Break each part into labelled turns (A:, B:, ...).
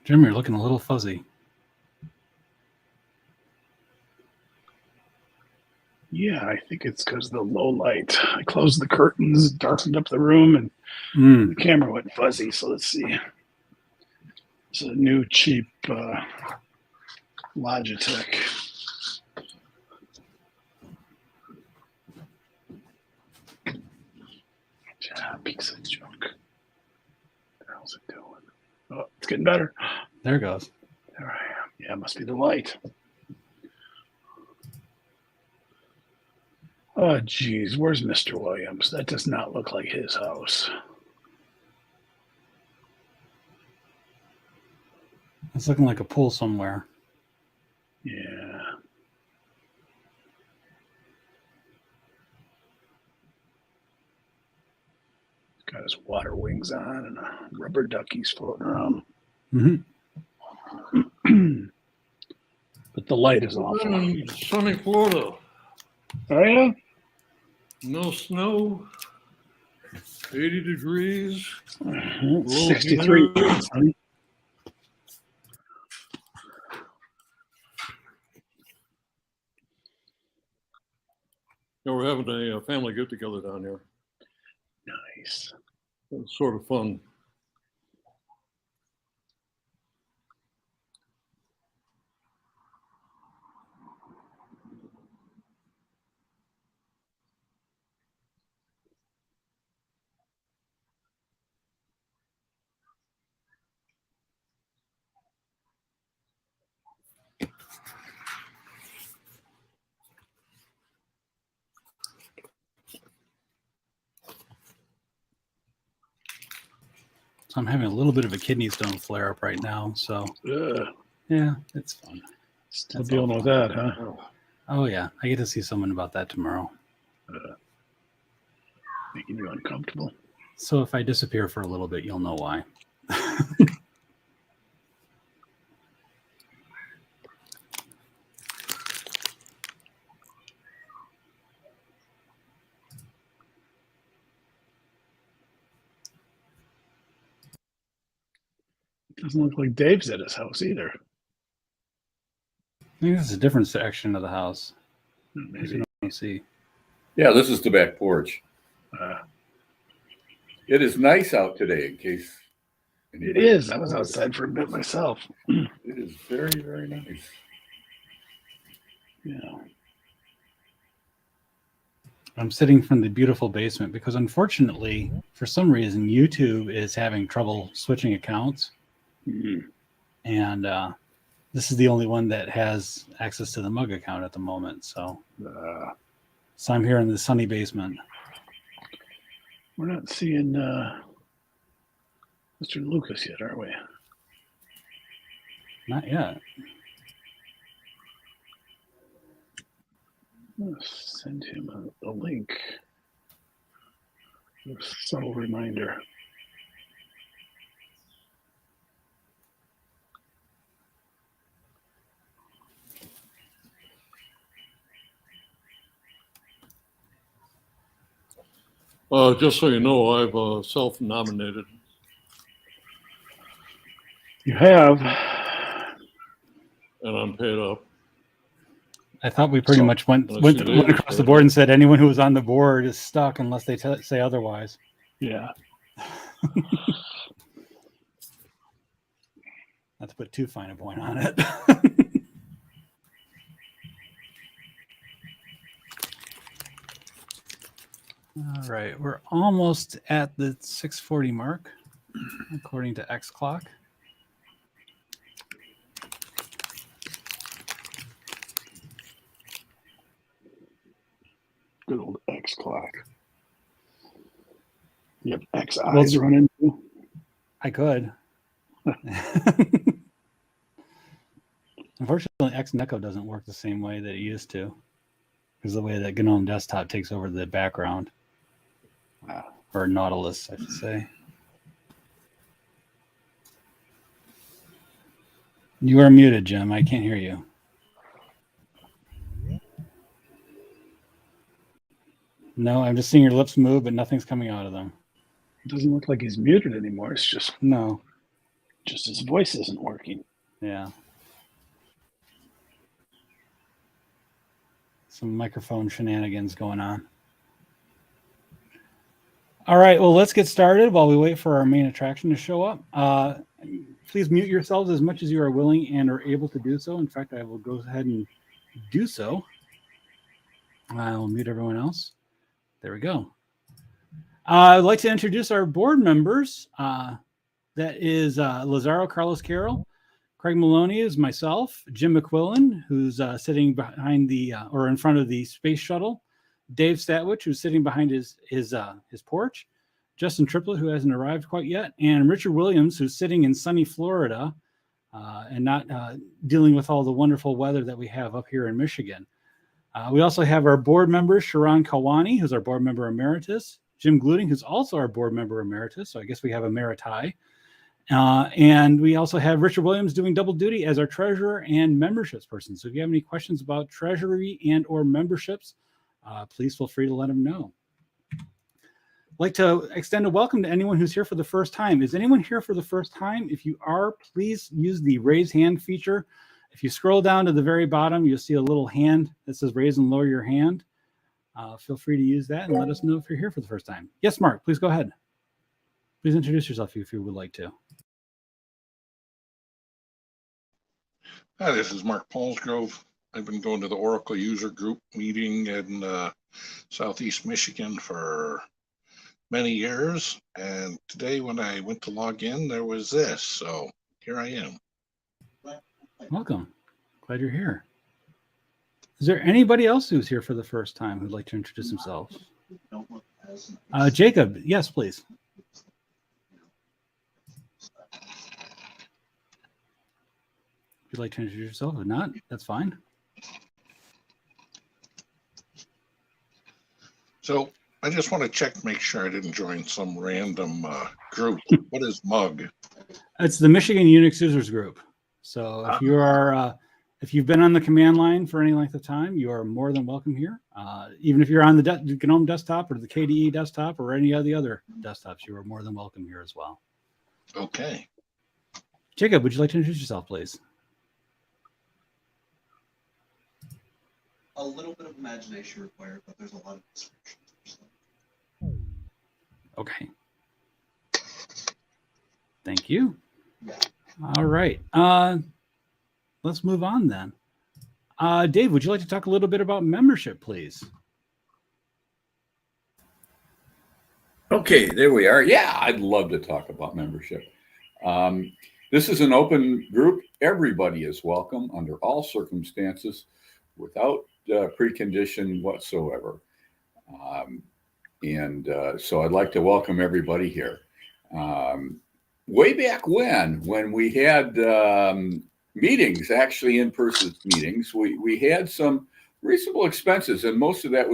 A: Jim, you're looking a little fuzzy.
B: Yeah, I think it's because of the low light. I closed the curtains, darkened up the room, and the camera went fuzzy. So let's see. It's a new cheap Logitech. Piece of junk. How's it doing? Oh, it's getting better.
A: There it goes.
B: There I am. Yeah, it must be the light. Oh, geez. Where's Mr. Williams? That does not look like his house.
A: It's looking like a pool somewhere.
B: Yeah. Got his water wings on and rubber duckies floating around.
A: Mm-hmm.
B: But the light is awful.
C: In sunny Florida.
B: Oh, yeah?
C: No snow. 80 degrees.
B: 63. Honey.
C: Yeah, we're having a family get-together down here.
B: Nice.
C: It's sort of fun.
A: So I'm having a little bit of a kidney stone flare up right now. So yeah, it's fun.
B: Still dealing with that, huh?
A: Oh yeah, I get to see someone about that tomorrow.
B: Making you uncomfortable.
A: So if I disappear for a little bit, you'll know why.
B: Doesn't look like Dave's at his house either.
A: I think this is a different section of the house.
B: Maybe.
A: You don't see.
D: Yeah, this is the back porch. It is nice out today, in case.
B: It is. I was outside for a bit myself.
D: It is very, very nice.
B: Yeah.
A: I'm sitting from the beautiful basement because unfortunately, for some reason, YouTube is having trouble switching accounts.
B: Mm-hmm.
A: And this is the only one that has access to the mug account at the moment. So I'm here in the sunny basement.
B: We're not seeing Mr. Lucas yet, are we?
A: Not yet.
B: I'll send him a link. A subtle reminder.
C: Just so you know, I've self-nominated.
B: You have.
C: And I'm paid up.
A: I thought we pretty much went across the board and said anyone who was on the board is stuck unless they say otherwise.
B: Yeah.
A: Not to put too fine a point on it. All right, we're almost at the 6:40 mark, according to X Clock.
B: Good old X Clock. You have X eyes running too?
A: I could. Unfortunately, X Neko doesn't work the same way that it used to, because the way that GNOME Desktop takes over the background. Or Nautilus, I should say. You are muted, Jim. I can't hear you. No, I'm just seeing your lips move, but nothing's coming out of them.
B: It doesn't look like he's muted anymore. It's just
A: no.
B: Just his voice isn't working.
A: Yeah. Some microphone shenanigans going on. All right, well, let's get started while we wait for our main attraction to show up. Please mute yourselves as much as you are willing and are able to do so. In fact, I will go ahead and do so. I will mute everyone else. There we go. I'd like to introduce our board members. That is Lazaro Carlos Carroll. Craig Maloney is myself. Jim McQuillan, who's sitting behind the or in front of the space shuttle. Dave Statwich, who's sitting behind his porch. Justin Triplett, who hasn't arrived quite yet, and Richard Williams, who's sitting in sunny Florida and not dealing with all the wonderful weather that we have up here in Michigan. We also have our board members, Sharon Kawani, who's our board member emeritus, Jim Gluting, who's also our board member emeritus, so I guess we have a meriti. And we also have Richard Williams doing double duty as our treasurer and memberships person. So if you have any questions about treasury and or memberships, please feel free to let them know. I'd like to extend a welcome to anyone who's here for the first time. Is anyone here for the first time? If you are, please use the raise hand feature. If you scroll down to the very bottom, you'll see a little hand that says raise and lower your hand. Feel free to use that and let us know if you're here for the first time. Yes, Mark, please go ahead. Please introduce yourself if you would like to.
E: Hi, this is Mark Paulsgrove. I've been going to the Oracle user group meeting in Southeast Michigan for many years. And today when I went to log in, there was this. So here I am.
A: Welcome. Glad you're here. Is there anybody else who's here for the first time who'd like to introduce themselves? Jacob, yes, please. If you'd like to introduce yourself, if not, that's fine.
E: So I just want to check, make sure I didn't join some random group. What is MUG?
A: It's the Michigan Unix Users Group. So if you are, if you've been on the command line for any length of time, you are more than welcome here. Even if you're on the GNOME desktop or the KDE desktop or any of the other desktops, you are more than welcome here as well.
E: Okay.
A: Jacob, would you like to introduce yourself, please?
F: A little bit of imagination required, but there's a lot of descriptions.
A: Okay. Thank you.
F: Yeah.
A: All right. Let's move on then. Dave, would you like to talk a little bit about membership, please?
D: Okay, there we are. Yeah, I'd love to talk about membership. This is an open group. Everybody is welcome under all circumstances without precondition whatsoever. So I'd like to welcome everybody here. Way back when we had meetings, actually in-person meetings, we had some reasonable expenses, and most of that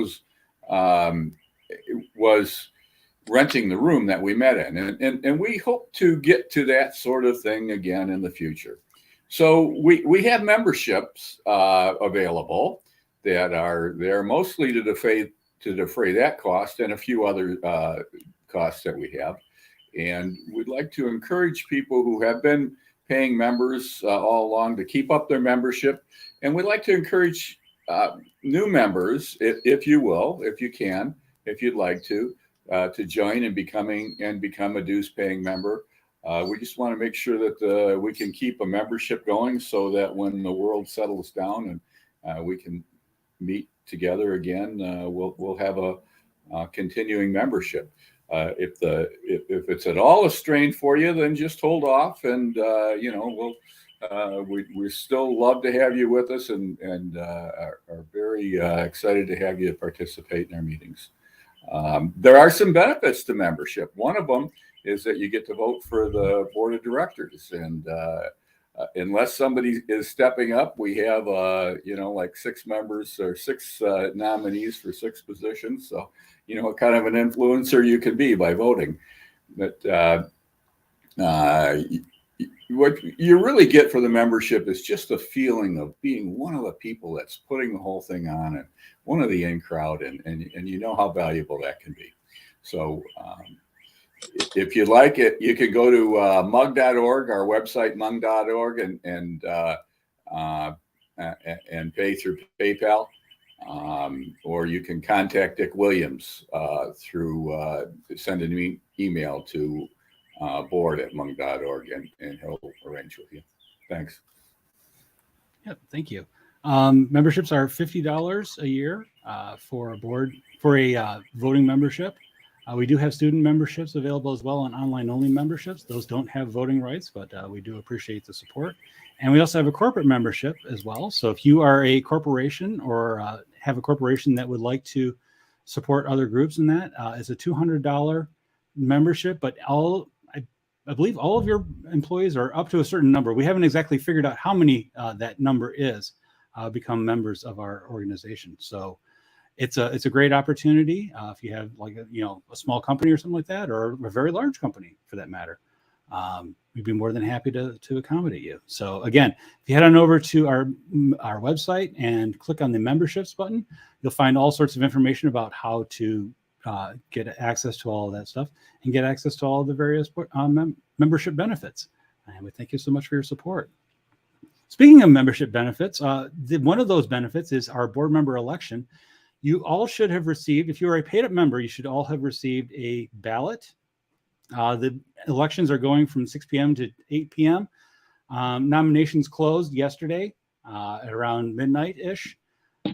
D: was renting the room that we met in. And we hope to get to that sort of thing again in the future. So we have memberships available that are there mostly to defray that cost and a few other costs that we have. And we'd like to encourage people who have been paying members all along to keep up their membership. And we'd like to encourage new members, if you will, if you can, if you'd like to join and become a dues paying member. We just want to make sure that we can keep a membership going so that when the world settles down and we can meet together again, we'll have a continuing membership. If it's at all a strain for you, then just hold off, and we still love to have you with us, and are very excited to have you participate in our meetings. There are some benefits to membership. One of them is that you get to vote for the board of directors, and unless somebody is stepping up, we have like 6 members or 6 nominees for 6 positions. So what kind of an influencer you can be by voting. But what you really get for the membership is just a feeling of being one of the people that's putting the whole thing on, and one of the in crowd, and you know how valuable that can be. So if you like it, you can go to mug.org, our website, mug.org, and pay through PayPal. Or you can contact Dick Williams through send an email to board@mung.org, and he'll arrange with you. Thanks.
A: Yep, thank you. Memberships are $50 a year for a board, for a voting membership. We do have student memberships available as well, and online only memberships. Those don't have voting rights, but we do appreciate the support. And we also have a corporate membership as well. So if you are a corporation or have a corporation that would like to support other groups in that, it's a $200 membership, but I believe all of your employees are up to a certain number. We haven't exactly figured out how many that number is become members of our organization. So it's a great opportunity if you have like a small company or something like that, or a very large company for that matter. We'd be more than happy to accommodate you. So again, if you head on over to our website and click on the memberships button, you'll find all sorts of information about how to get access to all of that stuff and get access to all of the various membership benefits. And we thank you so much for your support. Speaking of membership benefits, one of those benefits is our board member election. You all should have received, if you are a paid up member, you should all have received a ballot. The elections are going from 6 p.m. to 8 p.m. Nominations closed yesterday at around midnight-ish.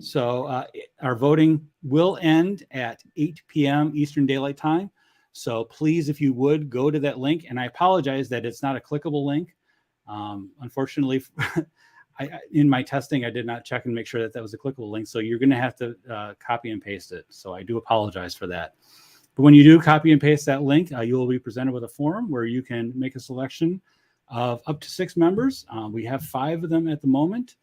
A: So our voting will end at 8 p.m. Eastern Daylight Time. So please, if you would, go to that link. And I apologize that it's not a clickable link. Unfortunately, in my testing, I did not check and make sure that was a clickable link. So you're going to have to copy and paste it. So I do apologize for that. But when you do copy and paste that link, you will be presented with a form where you can make a selection of up to 6 members. We have 5 of them at the moment.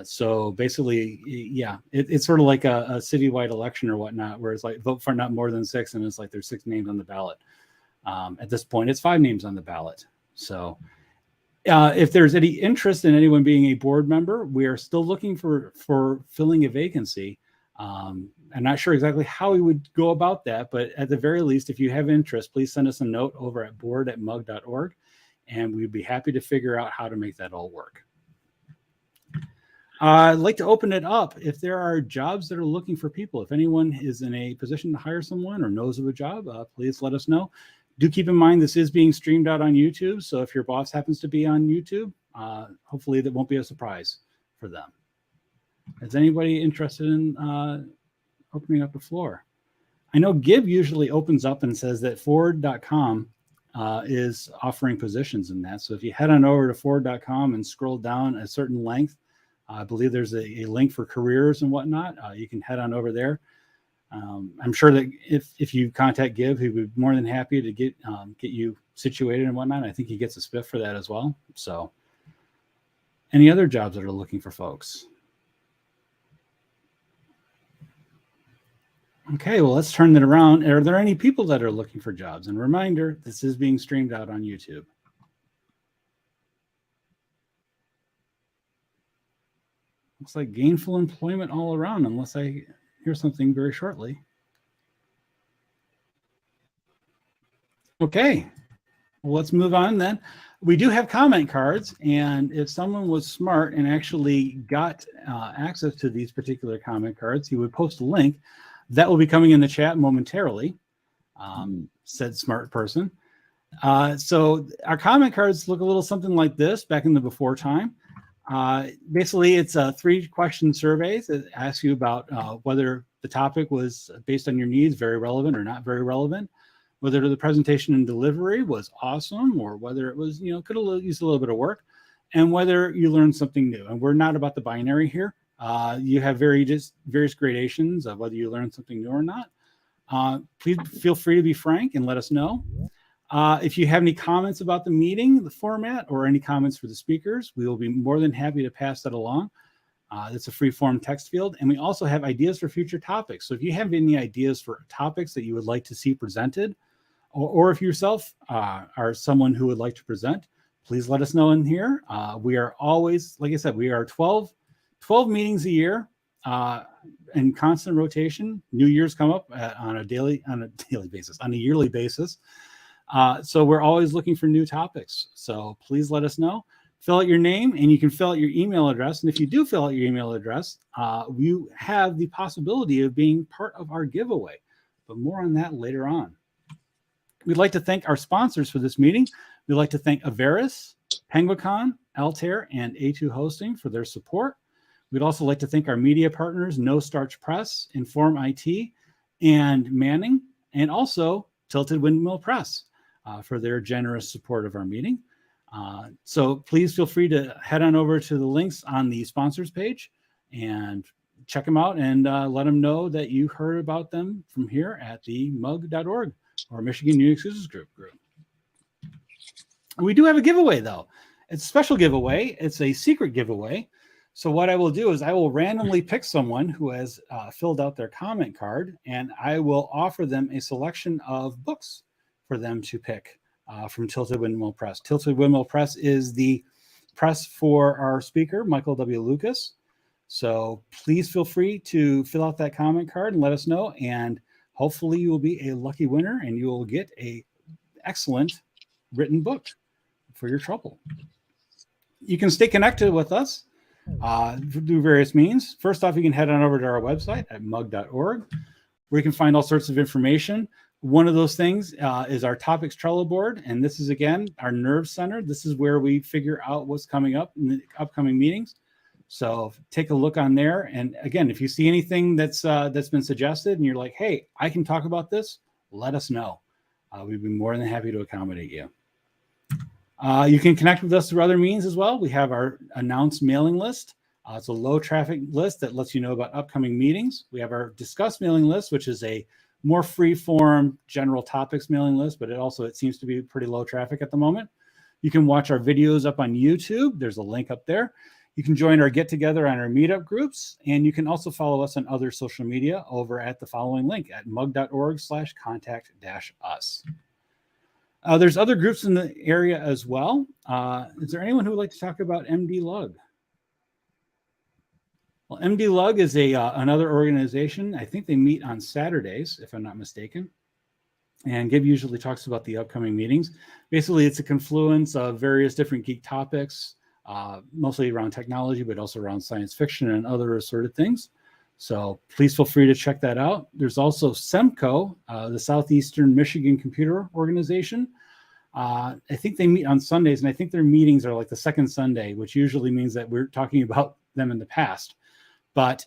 A: So basically, yeah, it's sort of like a citywide election or whatnot, where it's like vote for not more than 6, and it's like there's 6 names on the ballot. At this point, it's 5 names on the ballot. So if there's any interest in anyone being a board member, we are still looking for filling a vacancy. I'm not sure exactly how we would go about that, but at the very least, if you have interest, please send us a note over at board@mug.org, and we'd be happy to figure out how to make that all work. I'd like to open it up. If there are jobs that are looking for people, if anyone is in a position to hire someone or knows of a job, please let us know. Do keep in mind this is being streamed out on YouTube, so if your boss happens to be on YouTube, hopefully that won't be a surprise for them. Is anybody interested in opening up the floor? I know Gib usually opens up and says that Ford.com is offering positions in that. So if you head on over to Ford.com and scroll down a certain length, I believe there's a link for careers and whatnot. You can head on over there. I'm sure that if you contact Gib, he would be more than happy to get you situated and whatnot. I think he gets a spiff for that as well. So any other jobs that are looking for folks? Okay, well, let's turn that around. Are there any people that are looking for jobs? And reminder, this is being streamed out on YouTube. Looks like gainful employment all around, unless I hear something very shortly. Okay, well, let's move on then. We do have comment cards, and if someone was smart and actually got access to these particular comment cards, he would post a link. That will be coming in the chat momentarily, said smart person. So our comment cards look a little something like this back in the before time. Basically, it's 3 question surveys that ask you about whether the topic was based on your needs, very relevant or not very relevant, whether the presentation and delivery was awesome, or whether it was, could have used a little bit of work, and whether you learned something new. And we're not about the binary here. You have various gradations of whether you learned something new or not. Please feel free to be frank and let us know. If you have any comments about the meeting, the format, or any comments for the speakers, we will be more than happy to pass that along. It's a free form text field. And we also have ideas for future topics. So if you have any ideas for topics that you would like to see presented, or if yourself are someone who would like to present, please let us know in here. We are always, like I said, we are 12 meetings a year in constant rotation. New Year's come up on a yearly basis. So we're always looking for new topics. So please let us know. Fill out your name, and you can fill out your email address. And if you do fill out your email address, you have the possibility of being part of our giveaway. But more on that later on. We'd like to thank our sponsors for this meeting. We'd like to thank Averis, Penguicon, Altair, and A2 Hosting for their support. We'd also like to thank our media partners, No Starch Press, Inform IT, and Manning, and also Tilted Windmill Press for their generous support of our meeting. So please feel free to head on over to the links on the sponsors page and check them out, and let them know that you heard about them from here at the mug.org or Michigan Unix Users Group. We do have a giveaway, though. It's a special giveaway. It's a secret giveaway. So what I will do is I will randomly pick someone who has filled out their comment card, and I will offer them a selection of books for them to pick from Tilted Windmill Press. Tilted Windmill Press is the press for our speaker, Michael W. Lucas. So please feel free to fill out that comment card and let us know, and hopefully you will be a lucky winner and you will get an excellent written book for your trouble. You can stay connected with us through various means. First off, you can head on over to our website at mug.org, where you can find all sorts of information. One of those things is our topics Trello board, and this is, again, our nerve center. This is where we figure out what's coming up in the upcoming meetings. So take a look on there. And again, if you see anything that's been suggested and you're like, hey, I can talk about this, let us know. We'd be more than happy to accommodate you. You can connect with us through other means as well. We have our announced mailing list. It's a low traffic list that lets you know about upcoming meetings. We have our discuss mailing list, which is a more free form general topics mailing list, but it seems to be pretty low traffic at the moment. You can watch our videos up on YouTube. There's a link up there. You can join our get together on our meetup groups, and you can also follow us on other social media over at the following link at mug.org/contact-us. There's other groups in the area as well. Is there anyone who would like to talk about MD-Lug? Well, MD-Lug is another organization. I think they meet on Saturdays, if I'm not mistaken. And Gabe usually talks about the upcoming meetings. Basically, it's a confluence of various different geek topics, mostly around technology, but also around science fiction and other assorted things. So please feel free to check that out. There's also SEMCO, the Southeastern Michigan Computer Organization. I think they meet on Sundays, and I think their meetings are like the second Sunday, which usually means that we're talking about them in the past. But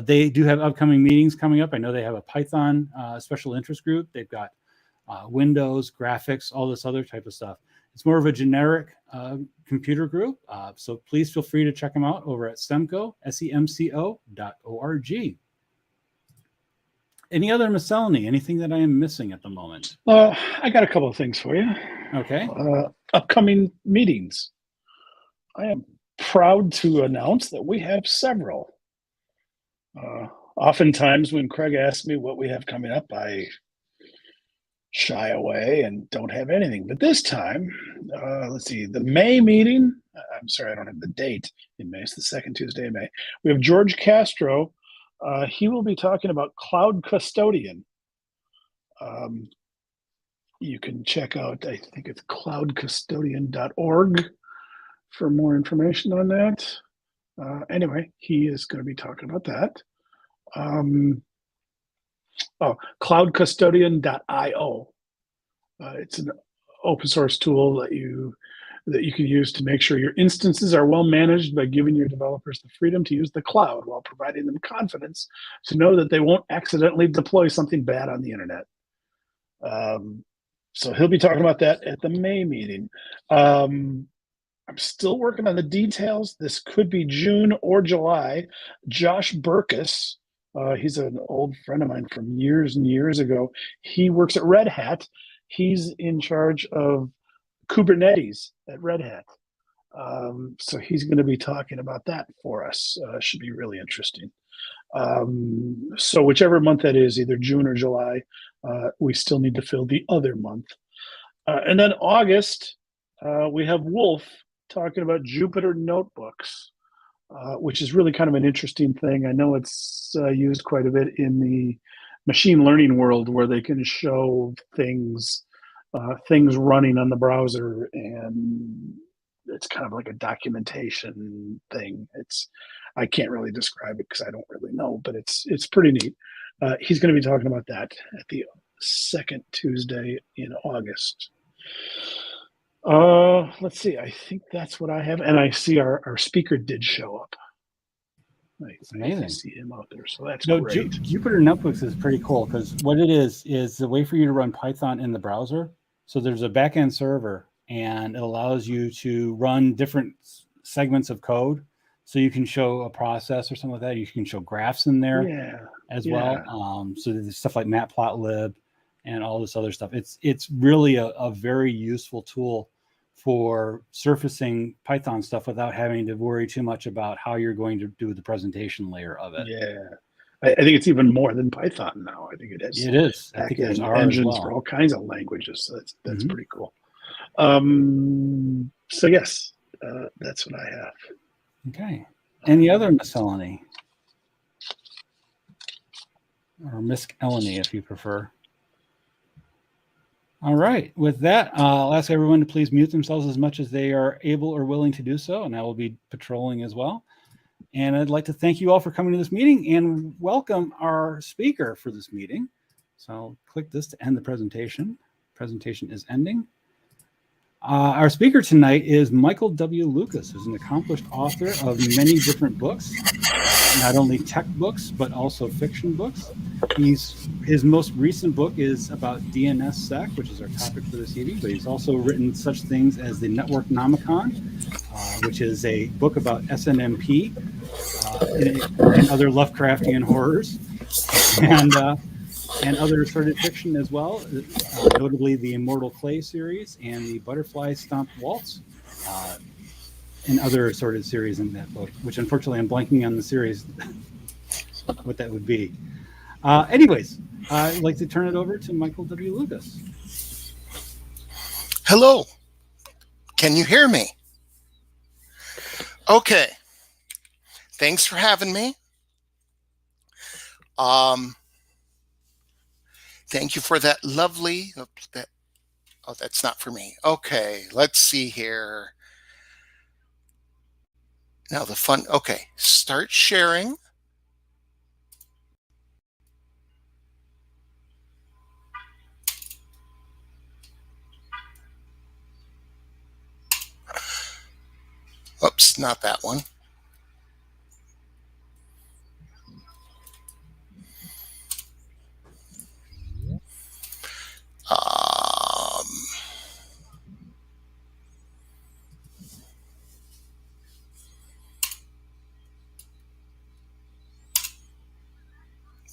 A: they do have upcoming meetings coming up. I know they have a Python special interest group. They've got Windows, graphics, all this other type of stuff. It's more of a generic computer group. So please feel free to check them out over at SEMCO, semco.org. Any other miscellany? Anything that I am missing at the moment?
B: I got a couple of things for you.
A: Okay.
B: Upcoming meetings. I am proud to announce that we have several. Oftentimes when Craig asks me what we have coming up, I shy away and don't have anything. But this time, let's see, the May meeting, I'm sorry, I don't have the date in May. It's the second Tuesday in May. We have George Castro. He will be talking about Cloud Custodian. You can check out, I think it's cloudcustodian.org for more information on that. Anyway, he is going to be talking about that. Cloudcustodian.io. It's an open source tool that you can use to make sure your instances are well managed by giving your developers the freedom to use the cloud while providing them confidence to know that they won't accidentally deploy something bad on the internet. So he'll be talking about that at the May meeting. I'm still working on the details. This could be June or July. Josh Burkus, he's an old friend of mine from years and years ago. He works at Red Hat. He's in charge of Kubernetes at Red Hat. So he's going to be talking about that for us. Should be really interesting. So whichever month that is, either June or July, we still need to fill the other month. And then August, we have Wolf talking about Jupyter notebooks, which is really kind of an interesting thing. I know it's used quite a bit in the machine learning world where they can show things things running on the browser, and it's kind of like a documentation thing. I can't really describe it because I don't really know, but it's pretty neat. He's going to be talking about that at the second Tuesday in August. Let's see. I think that's what I have, and I see our speaker did show up.
A: It's amazing.
B: I see him out there, so that's
A: No,
B: great.
A: Jupyter Notebooks is pretty cool because what it is the way for you to run Python in the browser. So there's a backend server, and it allows you to run different segments of code. So you can show a process or something like that. You can show graphs in there as well. So there's stuff like Matplotlib and all this other stuff. It's really a very useful tool for surfacing Python stuff without having to worry too much about how you're going to do the presentation layer of it.
B: Yeah. I think it's even more than Python now. I think it is.
A: It is. I think there's R
B: engines
A: as well.
B: for all kinds of languages. So that's pretty cool. So yes, that's what I have.
A: Okay. Any other miscellany? Or miscellany, if you prefer. All right. With that, I'll ask everyone to please mute themselves as much as they are able or willing to do so, and I will be patrolling as well. And I'd like to thank you all for coming to this meeting and welcome our speaker for this meeting. So I'll click this to end the presentation. Presentation is ending. Our speaker tonight is Michael W. Lucas, who's an accomplished author of many different books, not only tech books, but also fiction books. His most recent book is about DNSSEC, which is our topic for this evening, but he's also written such things as the Networknomicon, which is a book about SNMP and other Lovecraftian horrors, and other assorted fiction as well, notably the Immortal Clay series and the Butterfly Stomp Waltz, and other assorted series in that book, which unfortunately I'm blanking on the series, what that would be. Anyways, I'd like to turn it over to Michael W. Lucas.
G: Hello. Can you hear me? Okay. Thanks for having me. Thank you for that lovely, oh, that's not for me. Okay, let's see here. Now the fun, okay, start sharing. Oops, not that one.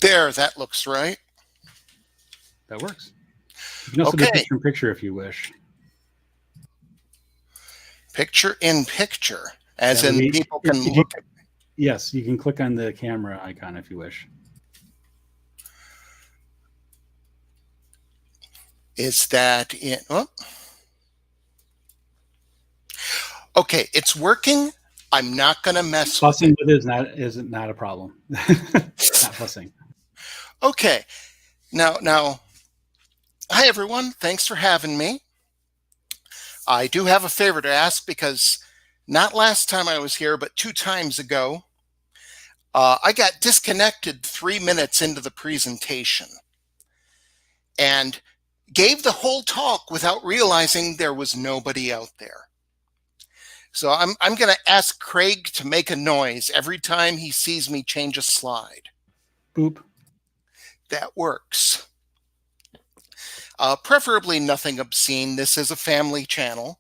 G: There, that looks right.
A: That works. You can also do picture-in-picture if you wish.
G: Picture-in-picture, as in people can look at.
A: Yes, you can click on the camera icon if you wish.
G: Is that in? Oh. Okay, it's working. I'm not going to mess
A: fussing
G: with it.
A: Is not a problem. Not fussing.
G: Okay, now, hi everyone. Thanks for having me. I do have a favor to ask because not last time I was here, but 2 times ago, I got disconnected 3 minutes into the presentation and gave the whole talk without realizing there was nobody out there. So I'm going to ask Craig to make a noise every time he sees me change a slide.
A: Boop.
G: That works. Preferably nothing obscene. This is a family channel.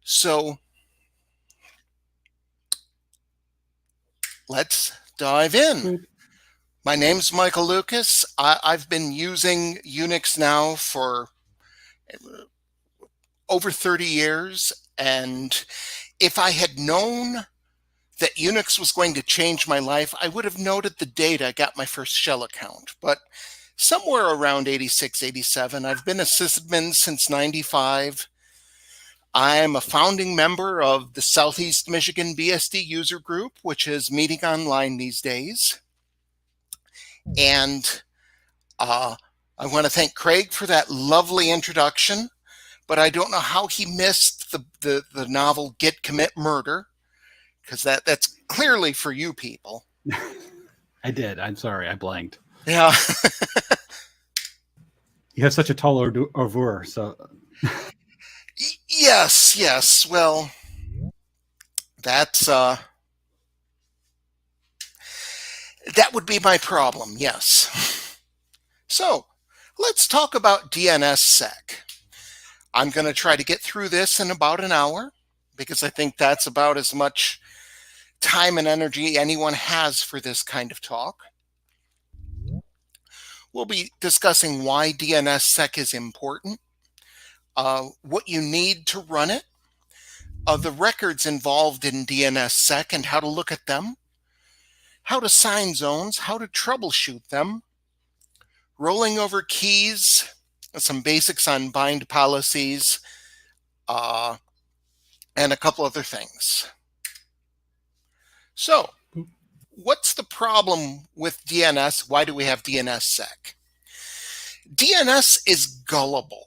G: So let's dive in.
A: Boop.
G: My name's Michael Lucas. I've been using Unix now for over 30 years. And if I had known that Unix was going to change my life, I would have noted the date I got my first shell account. But somewhere around 86, 87, I've been a sysadmin since 95. I'm a founding member of the Southeast Michigan BSD user group, which is meeting online these days. And I want to thank Craig for that lovely introduction, but I don't know how he missed the novel Get, Commit, Murder, because that's clearly for you people.
A: I did. I'm sorry. I blanked.
G: Yeah.
A: You have such a tall oeuvre, so
G: Yes. Well, that's that would be my problem. Yes. So let's talk about DNSSEC. I'm going to try to get through this in about an hour because I think that's about as much time and energy anyone has for this kind of talk. We'll be discussing why DNSSEC is important, what you need to run it, the records involved in DNSSEC and how to look at them, how to sign zones, how to troubleshoot them, rolling over keys, some basics on bind policies, and a couple other things. So, what's the problem with DNS? Why do we have DNSSEC? DNS is gullible.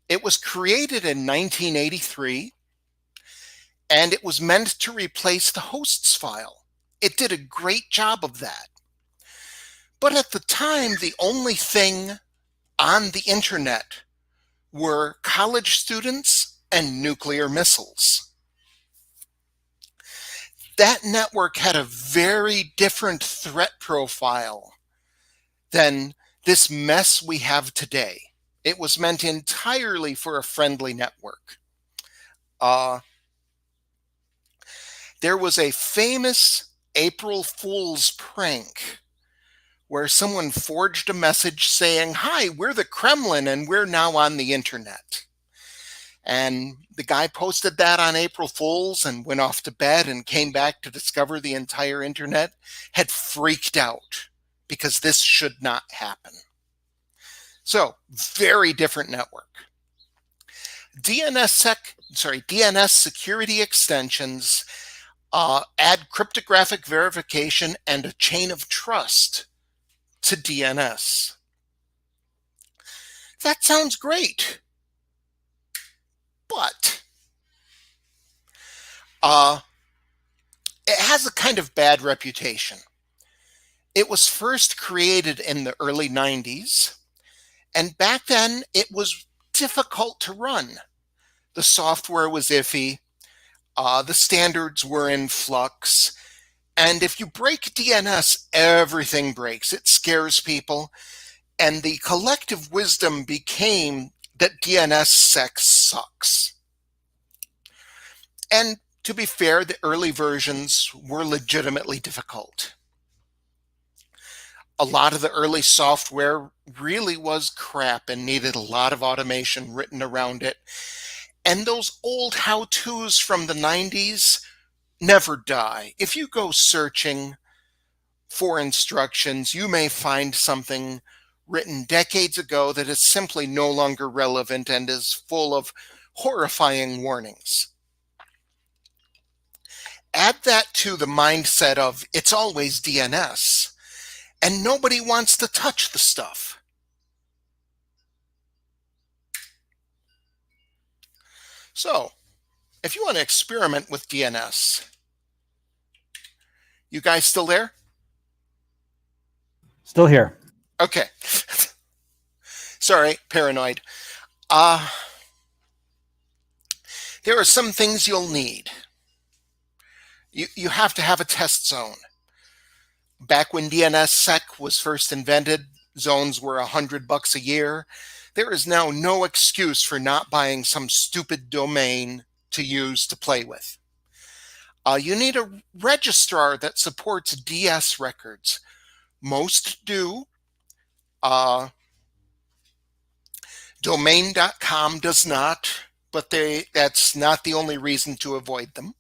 G: It was created in 1983, and it was meant to replace the hosts file. It did a great job of that. But at the time, the only thing on the internet were college students and nuclear missiles. That network had a very different threat profile than this mess we have today. It was meant entirely for a friendly network. There was a famous April Fool's prank where someone forged a message saying, "Hi, we're the Kremlin and we're now on the internet." And the guy posted that on April Fool's and went off to bed and came back to discover the entire internet had freaked out because this should not happen. So, very different network. DNS security extensions add cryptographic verification and a chain of trust to DNS. That sounds great. But it has a kind of bad reputation. It was first created in the early 90s, and back then it was difficult to run. The software was iffy, the standards were in flux, and if you break DNS, everything breaks. It scares people, and the collective wisdom became that DNSSEC sucks. And to be fair, the early versions were legitimately difficult. A lot of the early software really was crap and needed a lot of automation written around it. And those old how-tos from the 90s never die. If you go searching for instructions, you may find something written decades ago that is simply no longer relevant and is full of horrifying warnings. Add that to the mindset of it's always DNS, and nobody wants to touch the stuff. So, if you want to experiment with DNS, you guys still there?
A: still here.
G: Okay. Sorry, paranoid. There are some things you'll need. You have to have a test zone. Back when DNSSEC was first invented, zones were $100 a year. There is now no excuse for not buying some stupid domain to use to play with. You need a registrar that supports DS records. Most do. Domain.com does not, but that's not the only reason to avoid them.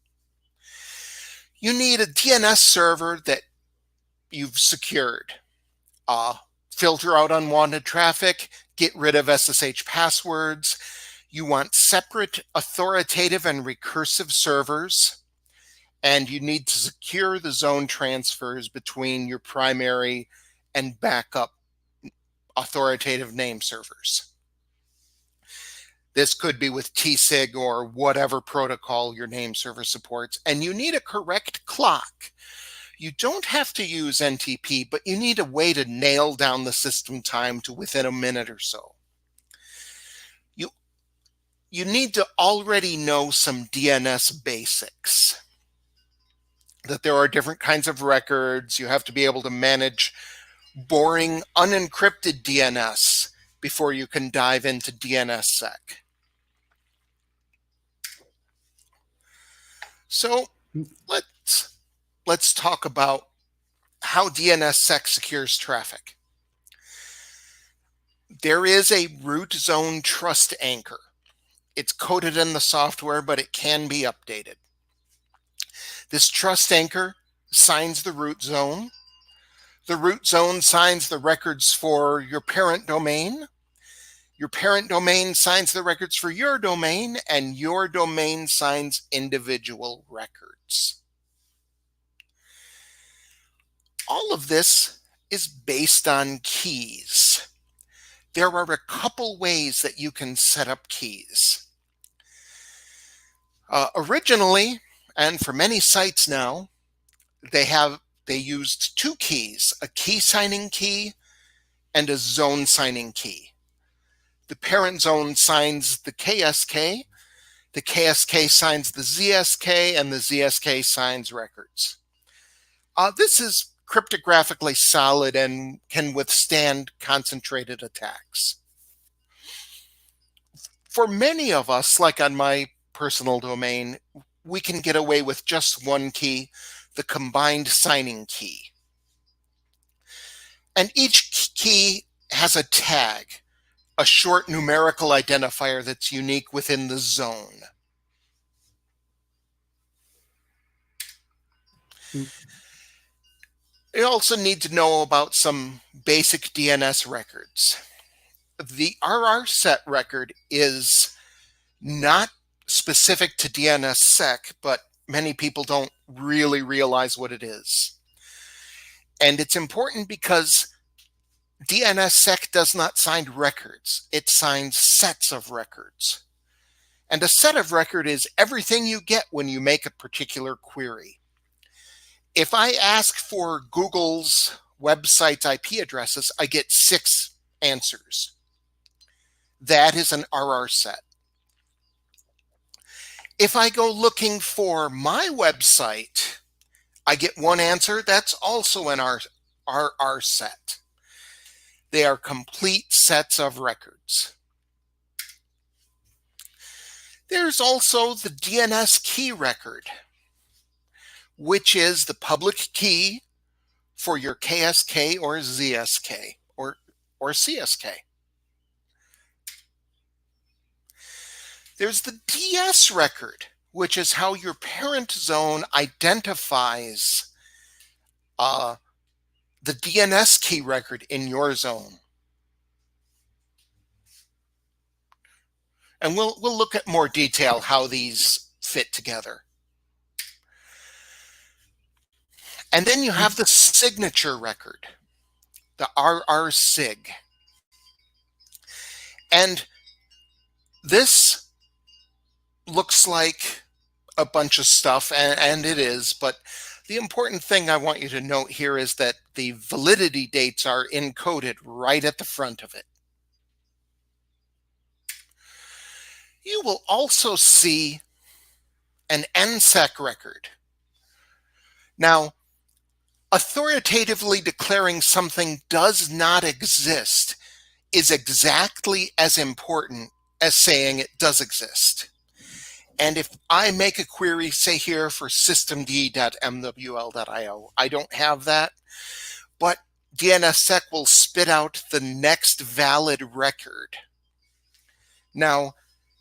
G: You need a DNS server that you've secured. Filter out unwanted traffic, get rid of SSH passwords. You want separate authoritative and recursive servers, and you need to secure the zone transfers between your primary and backup authoritative name servers. This could be with TSIG or whatever protocol your name server supports, and you need a correct clock. You don't have to use NTP, but you need a way to nail down the system time to within a minute or so. You need to already know some DNS basics, that there are different kinds of records. You have to be able to manage boring, unencrypted DNS before you can dive into DNSSEC. So let's talk about how DNSSEC secures traffic. There is a root zone trust anchor. It's coded in the software, but it can be updated. This trust anchor signs the root zone. The root zone signs the records for your parent domain. Your parent domain signs the records for your domain, and your domain signs individual records. All of this is based on keys. There are a couple ways that you can set up keys. Originally, and for many sites now, they used two keys, a key signing key and a zone signing key. The parent zone signs the KSK signs the ZSK, and the ZSK signs records. This is cryptographically solid and can withstand concentrated attacks. For many of us, like on my personal domain, we can get away with just one key, the combined signing key. And each key has a tag, a short numerical identifier that's unique within the zone. You also need to know about some basic DNS records. The RR set record is not specific to DNSSEC, but many people don't really realize what it is. And it's important because DNSSEC does not sign records. It signs sets of records. And a set of record is everything you get when you make a particular query. If I ask for Google's website's IP addresses, I get 6 answers. That is an RR set. If I go looking for my website, I get 1 answer. That's also an RR set. They are complete sets of records. There's also the DNS key record, which is the public key for your KSK or ZSK or CSK. There's the DS record, which is how your parent zone identifies the DNS key record in your zone. And we'll look at more detail how these fit together. And then you have the signature record, the RR SIG. And this looks like a bunch of stuff, and it is, but the important thing I want you to note here is that the validity dates are encoded right at the front of it. You will also see an NSEC record. Now, authoritatively declaring something does not exist is exactly as important as saying it does exist. And if I make a query, say here for systemd.mwl.io, I don't have that, but DNSSEC will spit out the next valid record. Now,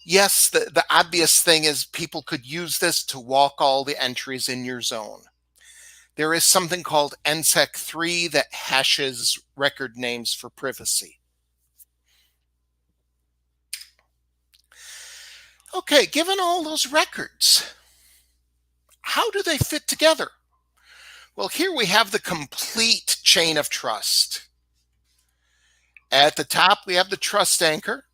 G: yes, the obvious thing is people could use this to walk all the entries in your zone. There is something called NSEC 3 that hashes record names for privacy. Okay, given all those records, how do they fit together? Well, here we have the complete chain of trust. At the top, we have the trust anchor.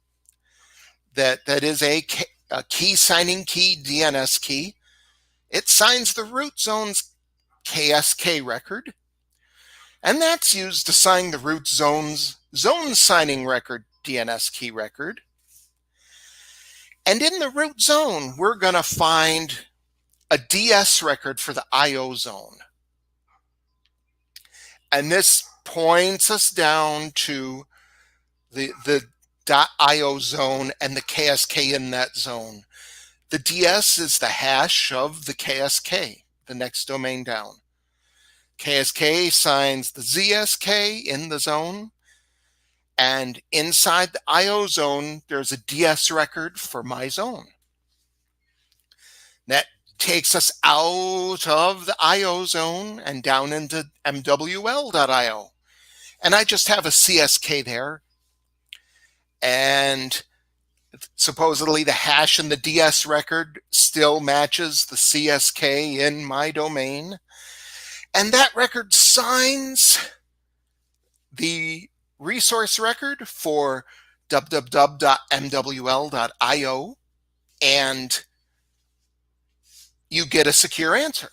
G: That is a key signing key, DNS key. It signs the root zone's KSK record. And that's used to sign the root zone's zone signing record, DNS key record. And in the root zone, we're going to find a DS record for the IO zone. And this points us down to the .io zone and the KSK in that zone. The DS is the hash of the KSK, the next domain down. KSK signs the ZSK in the zone. And inside the IO zone, there's a DS record for my zone. That takes us out of the IO zone and down into MWL.io. And I just have a CSK there. And supposedly the hash in the DS record still matches the CSK in my domain. And that record signs the resource record for www.mwl.io, and you get a secure answer.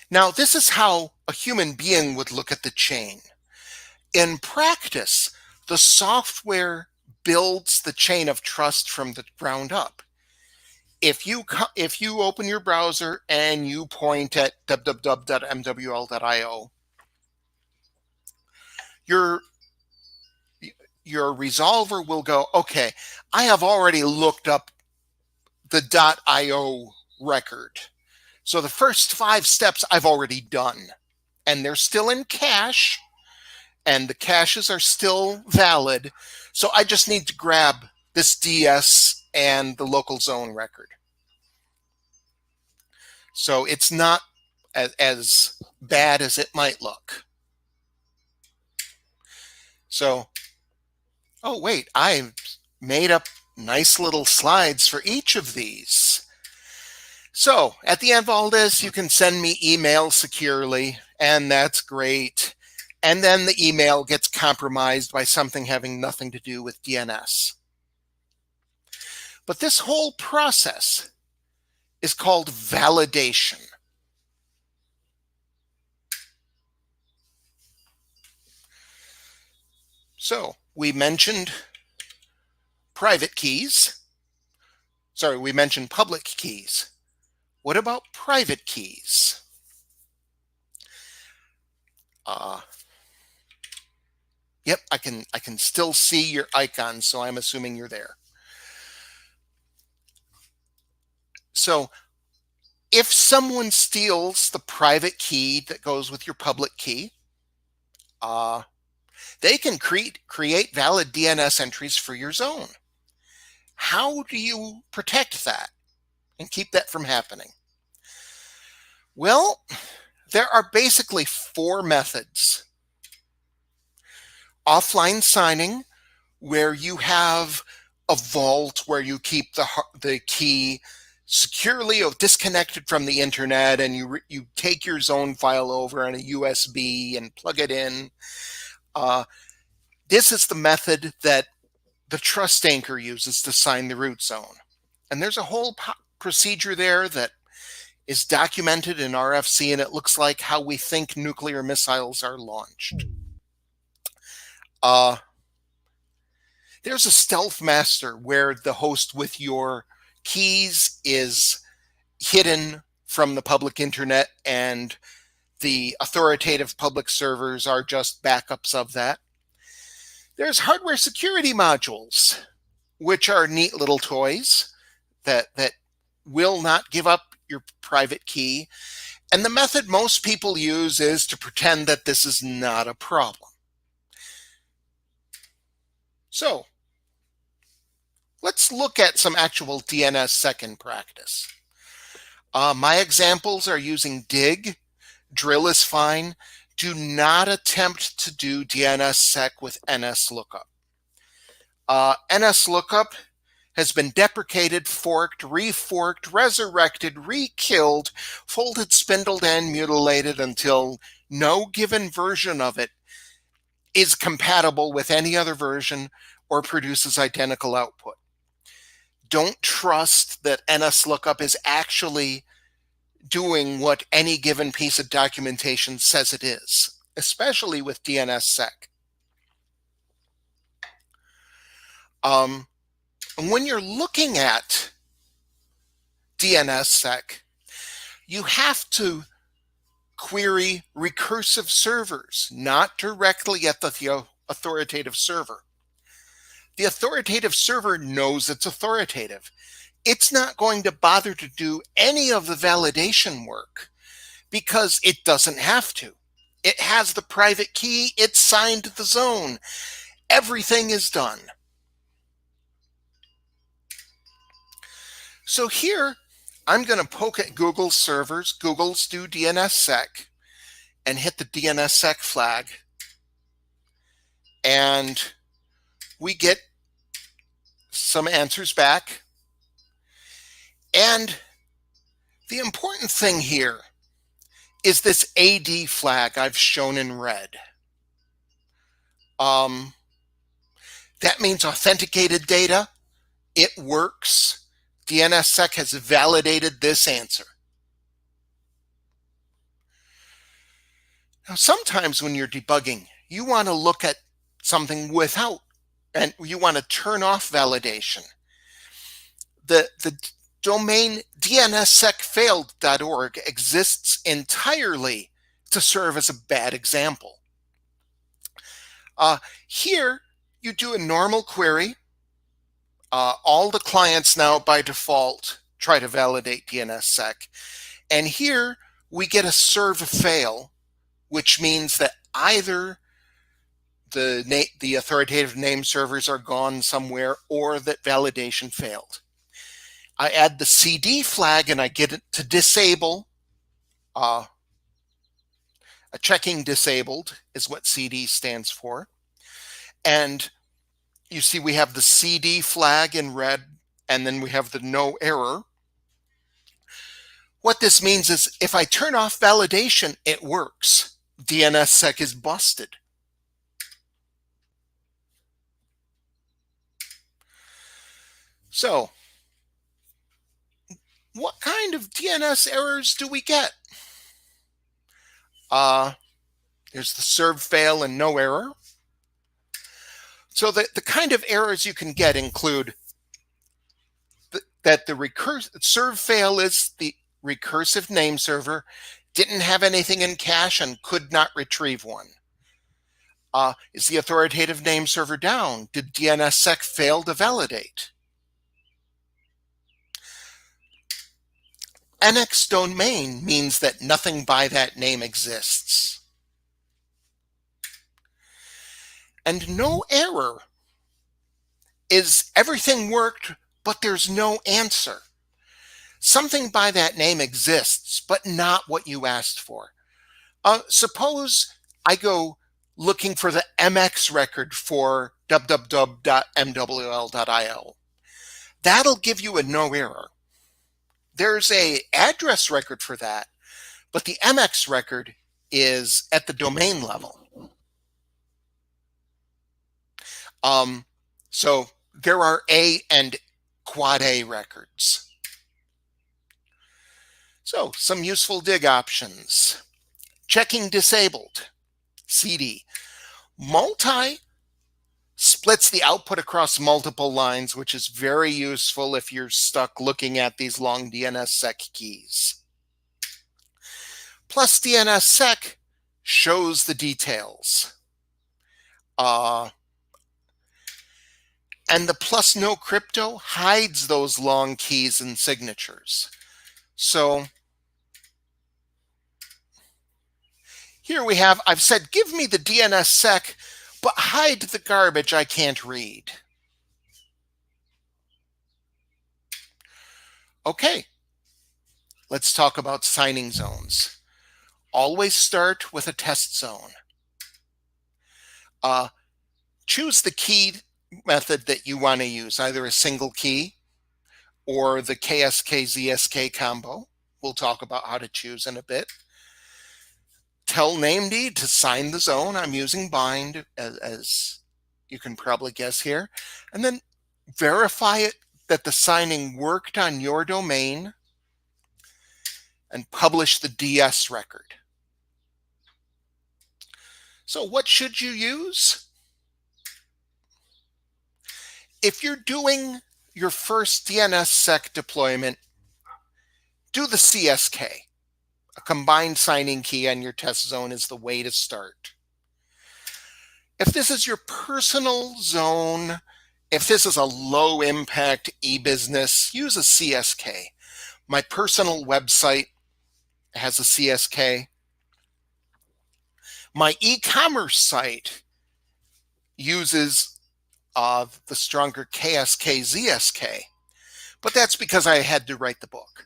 G: Now, this is how a human being would look at the chain. In practice, the software builds the chain of trust from the ground up. If you open your browser and you point at www.mwl.io, your resolver will go, okay, I have already looked up the .io record. So the first 5 steps I've already done, and they're still in cache, and the caches are still valid. So I just need to grab this DS and the local zone record. So it's not as bad as it might look. So, oh wait, I made up nice little slides for each of these. So at the end of all this, you can send me email securely, and that's great. And then the email gets compromised by something having nothing to do with DNS. But this whole process is called validation. So we mentioned private keys. Sorry, we mentioned public keys. What about private keys? Yep, I can still see your icon, so I'm assuming you're there. So if someone steals the private key that goes with your public key, they can create valid DNS entries for your zone. How do you protect that and keep that from happening? Well, there are basically 4 methods. Offline signing, where you have a vault where you keep the key securely disconnected from the internet, and you take your zone file over on a USB and plug it in. This is the method that the trust anchor uses to sign the root zone. And there's a whole procedure there that is documented in RFC, and it looks like how we think nuclear missiles are launched. There's a stealth master where the host with your keys is hidden from the public internet, and the authoritative public servers are just backups of that. There's hardware security modules, which are neat little toys that will not give up your private key. And the method most people use is to pretend that this is not a problem. So let's look at some actual DNSSEC in practice. My examples are using dig. Drill is fine. Do not attempt to do DNSSEC with NSLOOKUP. NSLOOKUP has been deprecated, forked, reforked, resurrected, re-killed, folded, spindled, and mutilated until no given version of it is compatible with any other version or produces identical output. Don't trust that NSLOOKUP is actually doing what any given piece of documentation says it is, especially with DNSSEC. When you're looking at DNSSEC, you have to query recursive servers, not directly at the authoritative server. The authoritative server knows it's authoritative. It's not going to bother to do any of the validation work because it doesn't have to. It has the private key, it's signed the zone. Everything is done. So here, I'm going to poke at Google's servers. Google's do DNSSEC and hit the DNSSEC flag. And we get some answers back. And the important thing here is this AD flag I've shown in red. That means authenticated data. It works. DNSSEC has validated this answer. Now, sometimes when you're debugging, you want to look at something without, and you want to turn off validation. The domain DNSSECfailed.org exists entirely to serve as a bad example. Here, you do a normal query. All the clients now by default try to validate DNSSEC. And here we get a serve fail, which means that either the authoritative name servers are gone somewhere or that validation failed. I add the CD flag and I get it to disable. A checking disabled is what CD stands for. And you see we have the CD flag in red, and then we have the no error. What this means is if I turn off validation, it works. DNSSEC is busted. So, what kind of DNS errors do we get? There's the serve fail and no error. So the kind of errors you can get include that the serve fail is the recursive name server didn't have anything in cache and could not retrieve one. Is the authoritative name server down? Did DNSSEC fail to validate? NX domain means that nothing by that name exists. And no error is everything worked, but there's no answer. Something by that name exists, but not what you asked for. Suppose I go looking for the MX record for www.mwl.io. That'll give you a no error. There's an address record for that, but the MX record is at the domain level. So there are A and quad A records. So some useful dig options. Checking disabled, CD. Multi splits the output across multiple lines, which is very useful if you're stuck looking at these long DNSSEC keys. Plus DNSSEC shows the details. And the plus no crypto hides those long keys and signatures. So here we have, I've said, give me the DNSSEC, but hide the garbage I can't read. Okay, let's talk about signing zones. Always start with a test zone. Choose the key method that you want to use, either a single key or the KSK-ZSK combo. We'll talk about how to choose in a bit. tell named to sign the zone. I'm using bind, as you can probably guess here. And then verify it that the signing worked on your domain and publish the DS record. So what should you use? If you're doing your first DNSSEC deployment, do the CSK. A combined signing key on your test zone is the way to start. If this is your personal zone, if this is a low impact e-business, use a CSK. My personal website has a CSK. My e-commerce site uses the stronger KSK ZSK, but that's because I had to write the book.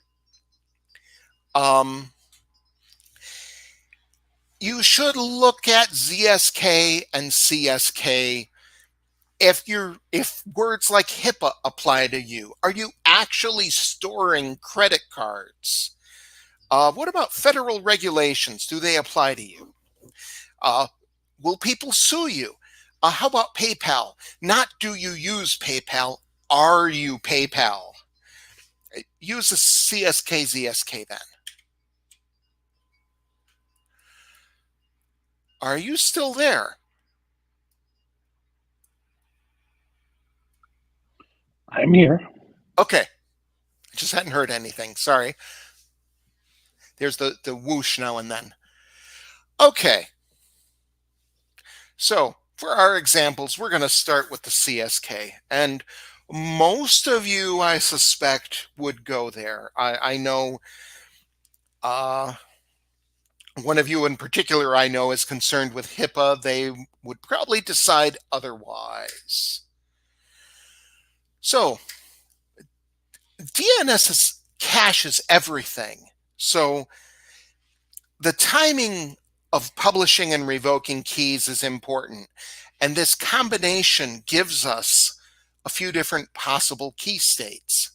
G: You should look at ZSK and CSK if words like HIPAA apply to you. Are you actually storing credit cards? What about federal regulations? Do they apply to you? Will people sue you? How about PayPal? Not do you use PayPal, are you PayPal? Use a CSK ZSK then. Are you still there?
B: I'm here.
G: Okay. I just hadn't heard anything. Sorry. There's the whoosh now and then. Okay. So for our examples, we're going to start with the CSK. And most of you, I suspect, would go there. I know one of you in particular I know is concerned with HIPAA. They would probably decide otherwise. So DNS caches everything. So the timing of publishing and revoking keys is important. And this combination gives us a few different possible key states.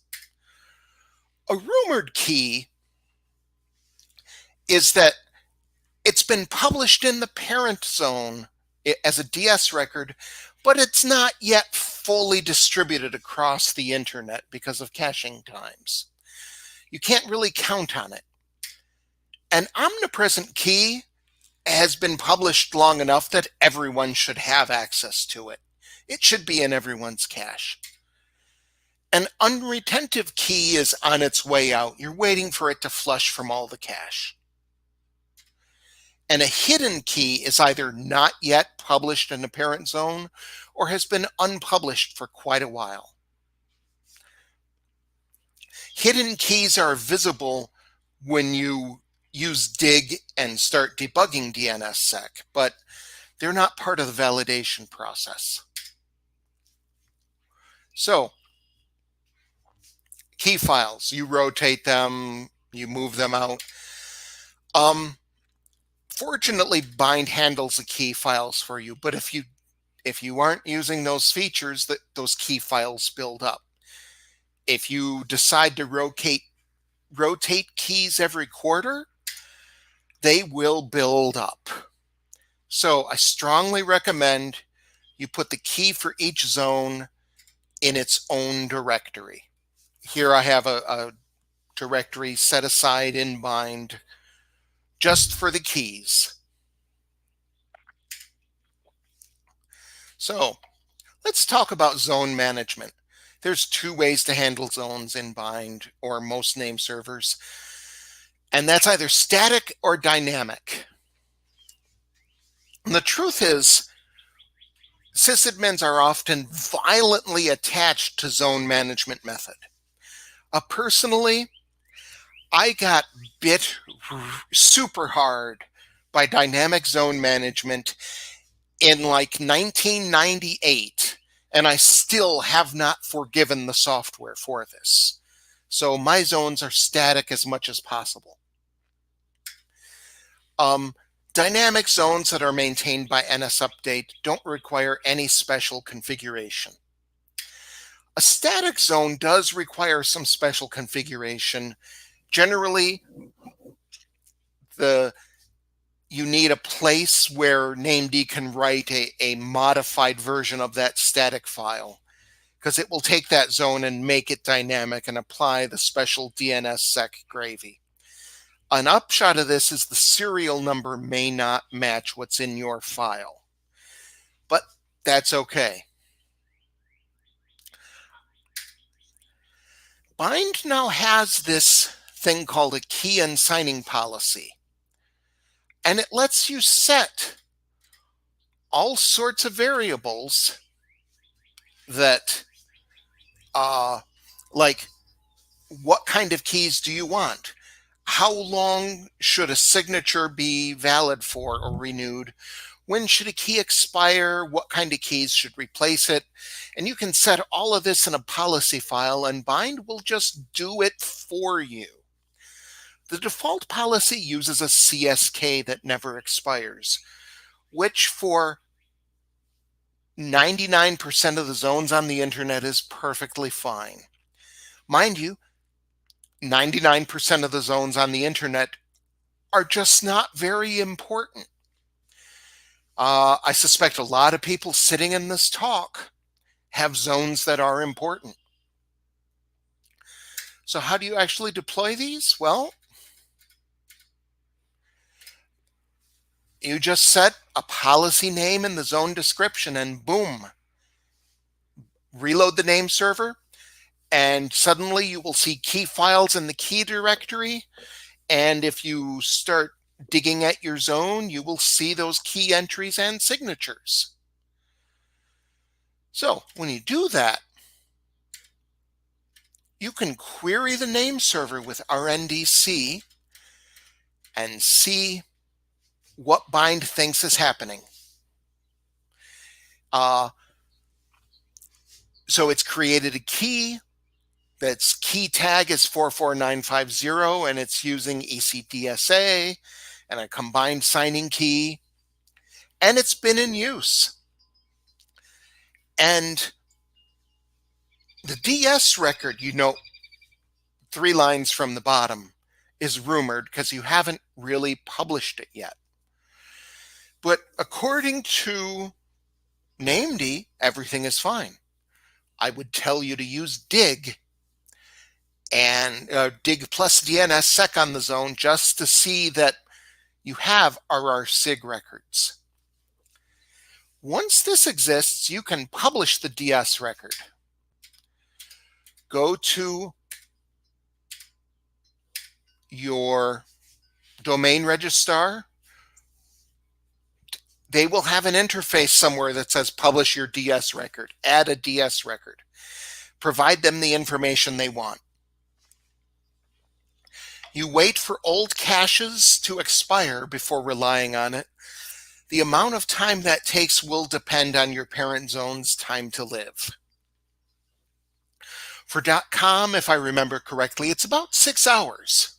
G: A rumored key is that it's been published in the parent zone as a DS record, but it's not yet fully distributed across the internet because of caching times. You can't really count on it. An omnipresent key has been published long enough that everyone should have access to it. It should be in everyone's cache. An unretentive key is on its way out. You're waiting for it to flush from all the cache. And a hidden key is either not yet published in the parent zone or has been unpublished for quite a while. Hidden keys are visible when you use dig and start debugging DNSSEC, but they're not part of the validation process. So, key files, you rotate them, you move them out. Fortunately, bind handles the key files for you, but if you aren't using those features, those key files build up. If you decide to rotate keys every quarter, they will build up. So I strongly recommend you put the key for each zone in its own directory. Here I have a directory set aside in bind just for the keys. So let's talk about zone management. There's two ways to handle zones in bind or most name servers, and that's either static or dynamic. And the truth is, sysadmins are often violently attached to zone management method. Personally, I got bit super hard by dynamic zone management in like 1998, and I still have not forgiven the software for this. So my zones are static as much as possible. Dynamic zones that are maintained by NSUpdate don't require any special configuration. A static zone does require some special configuration. Generally, the you need a place where named can write a modified version of that static file, because it will take that zone and make it dynamic and apply the special DNSSEC gravy. An upshot of this is the serial number may not match what's in your file, but that's okay. Bind now has this thing called a key and signing policy, and it lets you set all sorts of variables that, like, what kind of keys do you want? How long should a signature be valid for or renewed? When should a key expire? What kind of keys should replace it? And you can set all of this in a policy file, and Bind will just do it for you. The default policy uses a CSK that never expires, which for 99% of the zones on the internet is perfectly fine. Mind you, 99% of the zones on the internet are just not very important. I suspect a lot of people sitting in this talk have zones that are important. So how do you actually deploy these? Well, you just set a policy name in the zone description and boom, reload the name server, and suddenly you will see key files in the key directory. And if you start digging at your zone, you will see those key entries and signatures. So when you do that, you can query the name server with RNDC and see what Bind thinks is happening. So it's created a key. That's key tag is 44950, and it's using ECDSA and a combined signing key, and it's been in use. And the DS record, 3 lines from the bottom, is rumored because you haven't really published it yet. But according to named, everything is fine. I would tell you to use dig and dig plus DNSSEC on the zone just to see that you have RR-SIG records. Once this exists, you can publish the DS record. Go to your domain registrar. They will have an interface somewhere that says publish your DS record, add a DS record. Provide them the information they want. You wait for old caches to expire before relying on it. The amount of time that takes will depend on your parent zone's time to live. For .com, if I remember correctly, it's about 6 hours,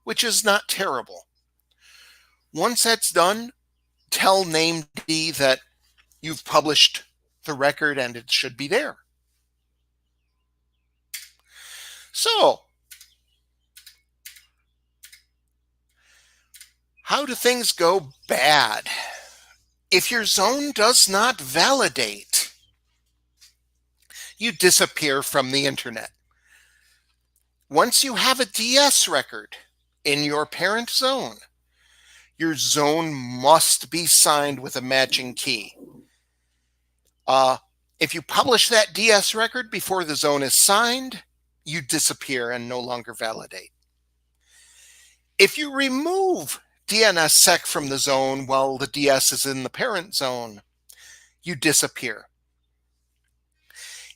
G: which is not terrible. Once that's done, tell named that you've published the record and it should be there. So, how do things go bad? If your zone does not validate, you disappear from the internet. Once you have a DS record in your parent zone, your zone must be signed with a matching key. If you publish that DS record before the zone is signed, you disappear and no longer validate. If you remove DNSSEC from the zone while the DS is in the parent zone, you disappear.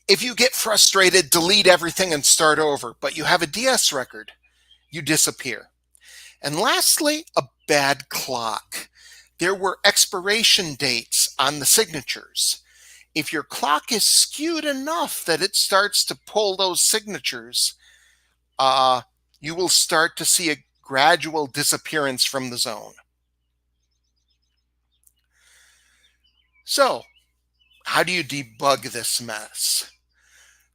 G: If you get frustrated, delete everything and start over, but you have a DS record, you disappear. And lastly, a bad clock. There were expiration dates on the signatures. If your clock is skewed enough that it starts to pull those signatures, you will start to see a gradual disappearance from the zone. So, how do you debug this mess?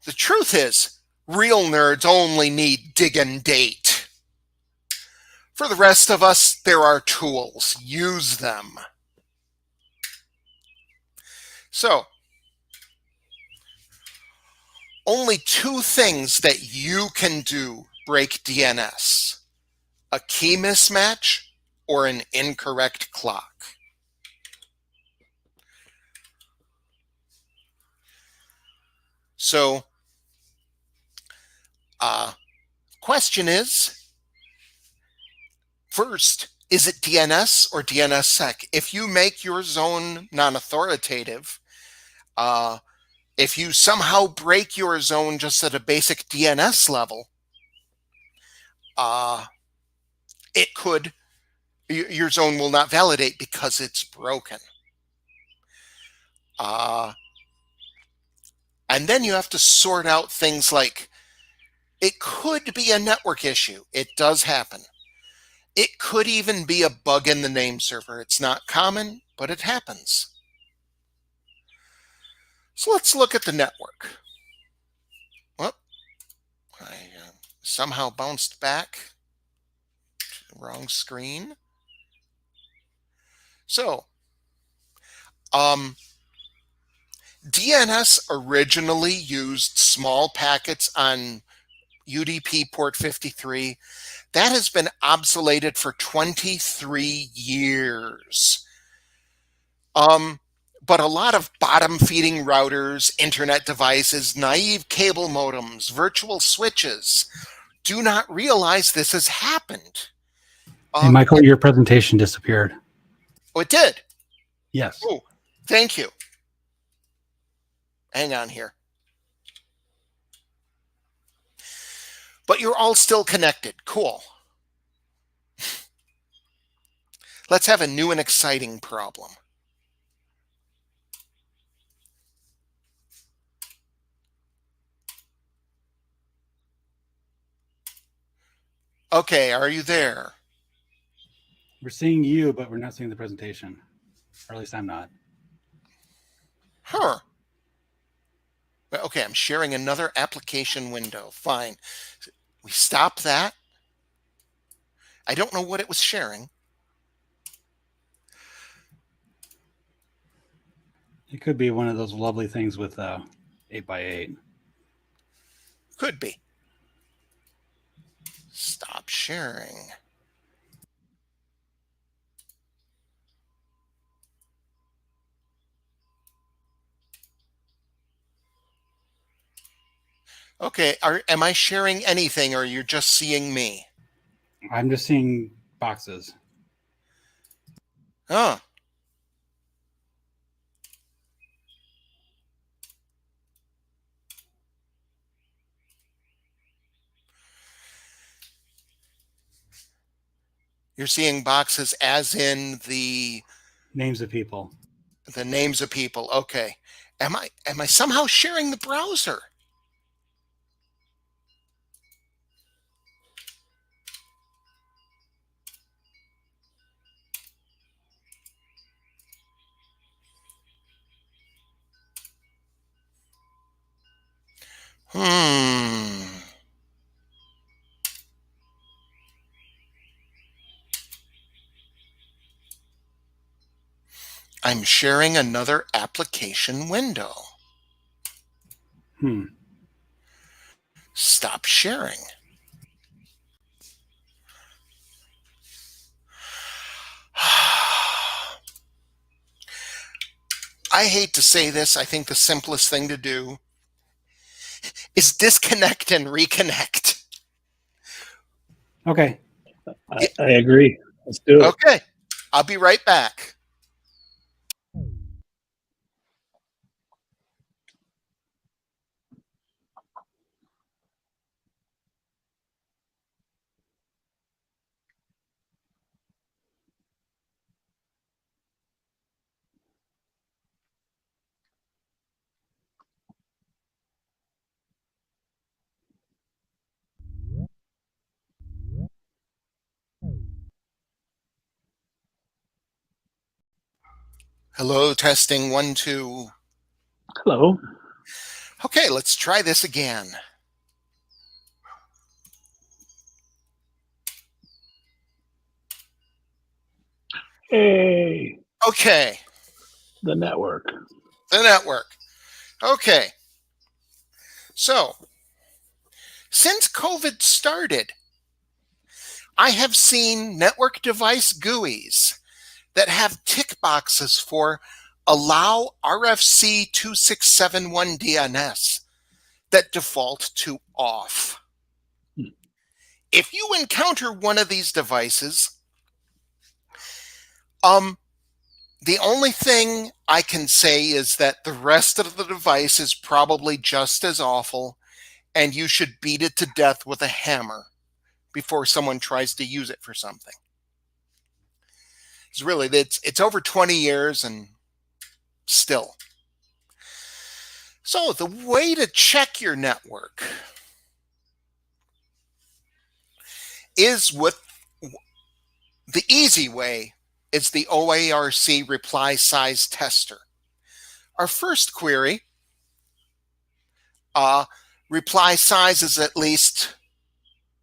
G: The truth is, real nerds only need dig and date. For the rest of us, there are tools. Use them. So, only two things that you can do break DNS: a key mismatch or an incorrect clock. So, question is, first, is it DNS or DNSSEC? If you make your zone non-authoritative, if you somehow break your zone just at a basic DNS level, your zone will not validate because it's broken. And then you have to sort out things like, it could be a network issue. It does happen. It could even be a bug in the name server. It's not common, but it happens. So let's look at the network. Well, I somehow bounced back to the wrong screen. So, DNS originally used small packets on UDP port 53. That has been obsoleted for 23 years. But a lot of bottom-feeding routers, internet devices, naive cable modems, virtual switches do not realize this has happened.
A: Hey, Michael, your presentation disappeared.
G: Oh, it did?
A: Yes.
G: Oh, thank you. Hang on here. But you're all still connected. Cool. Let's have a new and exciting problem. Okay, are you there?
A: We're seeing you, but we're not seeing the presentation. Or at least I'm not.
G: Huh. Okay, I'm sharing another application window. Fine. We stop that. I don't know what it was sharing.
A: It could be one of those lovely things with 8x8.
G: Could be. Stop sharing. Okay, am I sharing anything, or you're just seeing me?
A: I'm just seeing boxes.
G: Oh. You're seeing boxes as in the
A: Names of people.
G: names of people. Okay. Am I somehow sharing the browser? I'm sharing another application window. Stop sharing. I hate to say this. I think the simplest thing to do is disconnect and reconnect.
A: Okay.
B: I agree. Let's do it.
G: Okay. I'll be right back. Hello, testing 1, 2.
B: Hello.
G: Okay, let's try this again.
B: Hey,
G: Okay,
B: the network.
G: the network. Okay. So, since COVID started, I have seen network device GUIs that have tick boxes for allow RFC 2671 DNS that default to off. If you encounter one of these devices, the only thing I can say is that the rest of the device is probably just as awful, and you should beat it to death with a hammer before someone tries to use it for something. It's over 20 years and still. So the way to check your network is with the easy way. It's the OARC reply size tester. Our first query, reply size is at least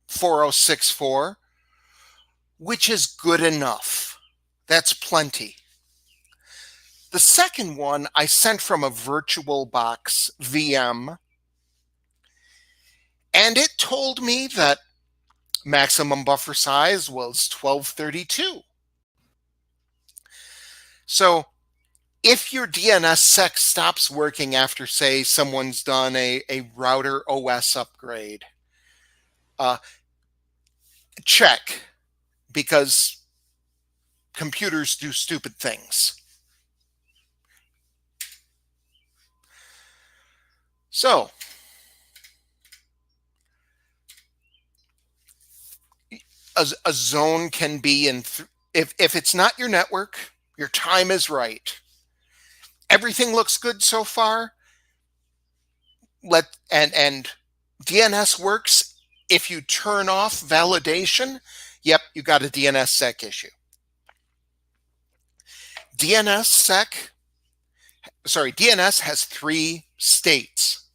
G: 4064, which is good enough. That's plenty. The second one I sent from a VirtualBox VM, and it told me that maximum buffer size was 1232. So if your DNSSEC stops working after, say, someone's done a router OS upgrade, check, because computers do stupid things. So, a zone can be in, if it's not your network, your time is right. Everything looks good so far. And DNS works. If you turn off validation, yep, you got a DNSSEC issue. DNS has 3 states.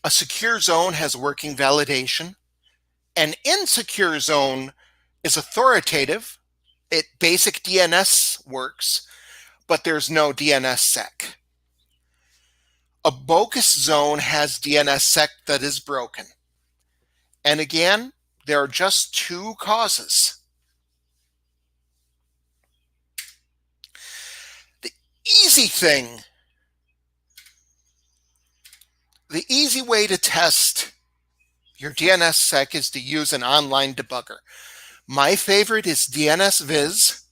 G: A secure zone has working validation. An insecure zone is authoritative. Basic DNS works, but there's no DNSSEC. A bogus zone has DNSSEC that is broken. And again, there are just 2 causes. The easy way to test your DNSSEC is to use an online debugger. My favorite is DNSViz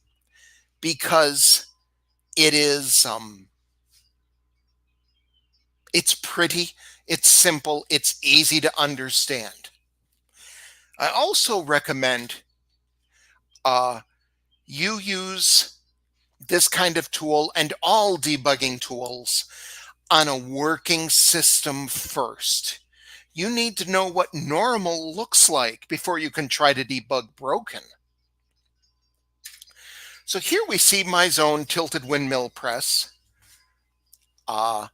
G: because it is it's pretty, it's simple, it's easy to understand. I also recommend you use this kind of tool and all debugging tools on a working system first. You need to know what normal looks like before you can try to debug broken. So here we see my zone tilted windmill press. Up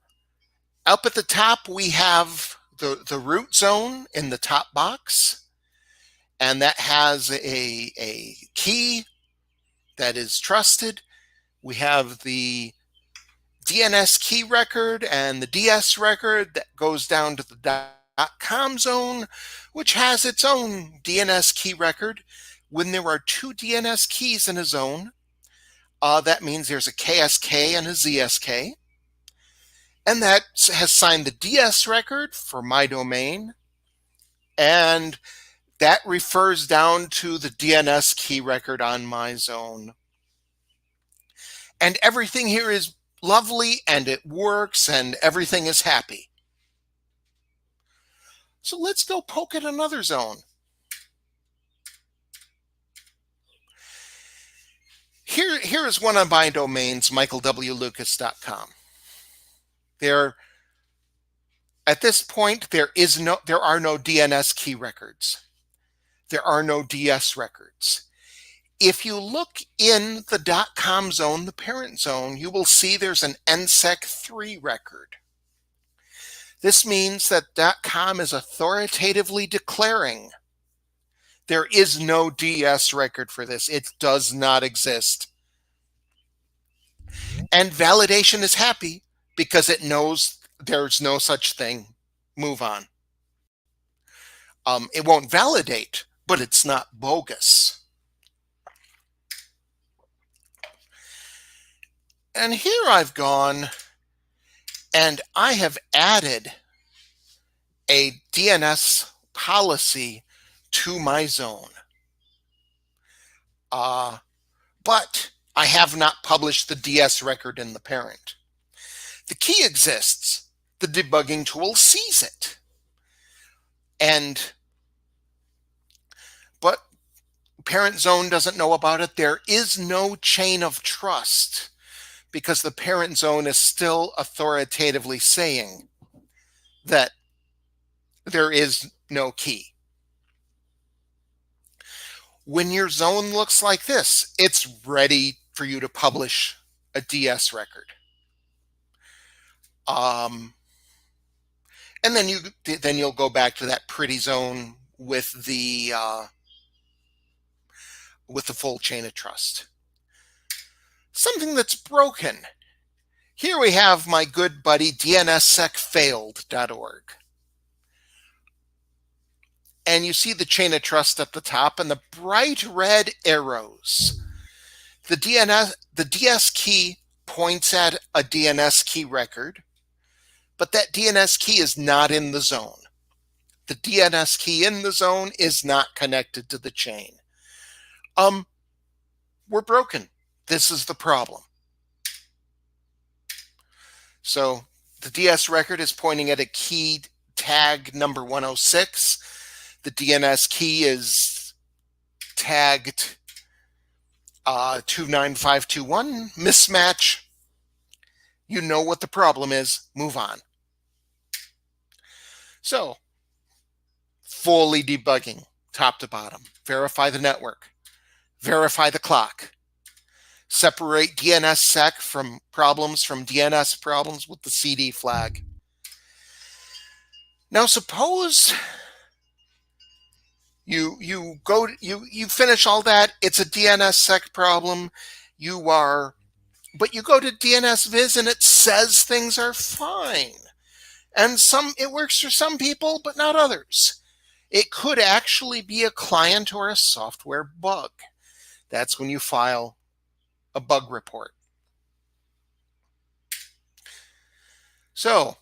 G: at the top, we have the root zone in the top box, and that has a key that is trusted. We have the DNS key record and the DS record that goes down to the .com zone, which has its own DNS key record. When there are 2 DNS keys in a zone, that means there's a KSK and a ZSK. And that has signed the DS record for my domain. And that refers down to the DNS key record on my zone. And everything here is lovely, and it works, and everything is happy. So let's go poke at another zone. Here is one of my domains, michaelwlucas.com. At this point, there are no DNS key records. There are no DS records. If you look in the .com zone, the parent zone, you will see there's an NSEC3 record. This means that .com is authoritatively declaring There is no DS record for this. It does not exist. And validation is happy because it knows there's no such thing. Move on. It won't validate, but it's not bogus. And here I've gone and I have added a DNS policy to my zone. But I have not published the DS record in the parent. The key exists. The debugging tool sees it. But parent zone doesn't know about it. There is no chain of trust because the parent zone is still authoritatively saying that there is no key. When your zone looks like this, it's ready for you to publish a DS record. And then you'll go back to that pretty zone with the full chain of trust. Something that's broken. Here we have my good buddy DNSSECfailed.org. And you see the chain of trust at the top and the bright red arrows. The DS key points at a DNS key record, but that DNS key is not in the zone. The DNS key in the zone is not connected to the chain. We're broken. This is the problem. So the DS record is pointing at a key tag number 106. The DNS key is tagged 29521. Mismatch. You know what the problem is. Move on. So, fully debugging, top to bottom. Verify the network. Verify the clock. Separate DNSSEC from DNS problems with the CD flag. Now suppose you finish all that. It's a DNSSEC problem. But you go to DNSViz and it says things are fine. And it works for some people, but not others. It could actually be a client or a software bug. That's when you file a bug report. So,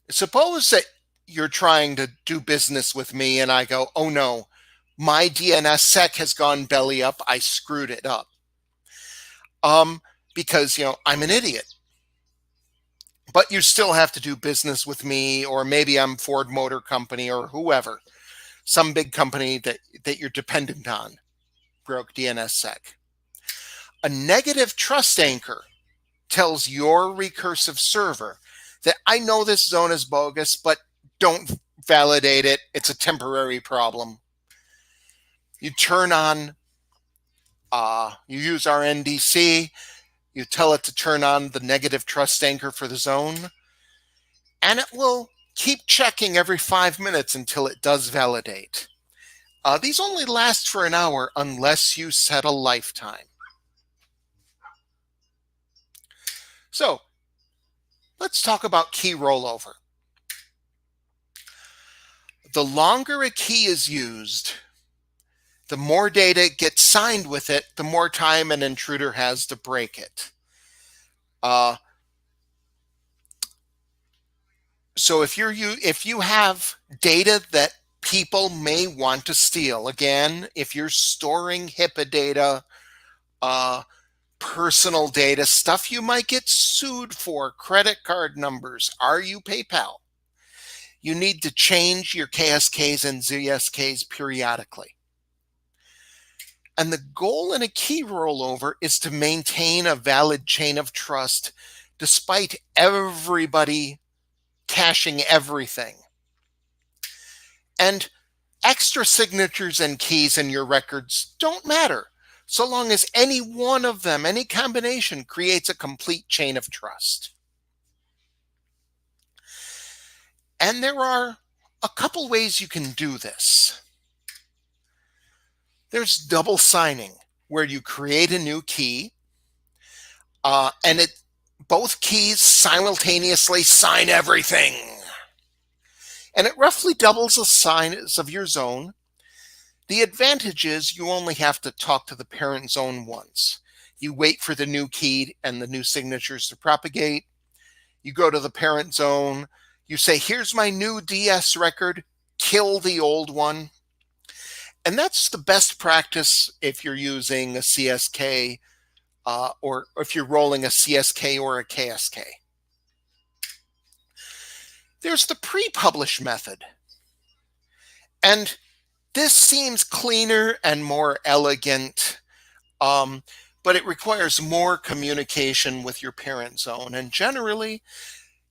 G: suppose that you're trying to do business with me and I go, oh no, my DNSSEC has gone belly up. I screwed it up. Because, I'm an idiot. But you still have to do business with me, or maybe I'm Ford Motor Company or whoever, some big company that you're dependent on, broke DNSSEC. A negative trust anchor tells your recursive server that I know this zone is bogus, but don't validate it. It's a temporary problem. You turn on, you use our NDC, you tell it to turn on the negative trust anchor for the zone, and it will keep checking every 5 minutes until it does validate. These only last for an hour unless you set a lifetime. So let's talk about key rollover. The longer a key is used, the more data gets signed with it, the more time an intruder has to break it. So if you have data that people may want to steal, again, if you're storing HIPAA data, personal data, stuff you might get sued for, credit card numbers, are you PayPal? You need to change your KSKs and ZSKs periodically. And the goal in a key rollover is to maintain a valid chain of trust despite everybody caching everything. And extra signatures and keys in your records don't matter, so long as any one of them, any combination, creates a complete chain of trust. And there are a couple ways you can do this. There's double signing, where you create a new key, and both keys simultaneously sign everything. And it roughly doubles the size of your zone. The advantage is you only have to talk to the parent zone once. You wait for the new key and the new signatures to propagate. You go to the parent zone. You say, here's my new DS record, kill the old one. And that's the best practice if you're using a CSK or if you're rolling a CSK or a KSK. There's the pre-publish method. And this seems cleaner and more elegant, but it requires more communication with your parent zone. And generally,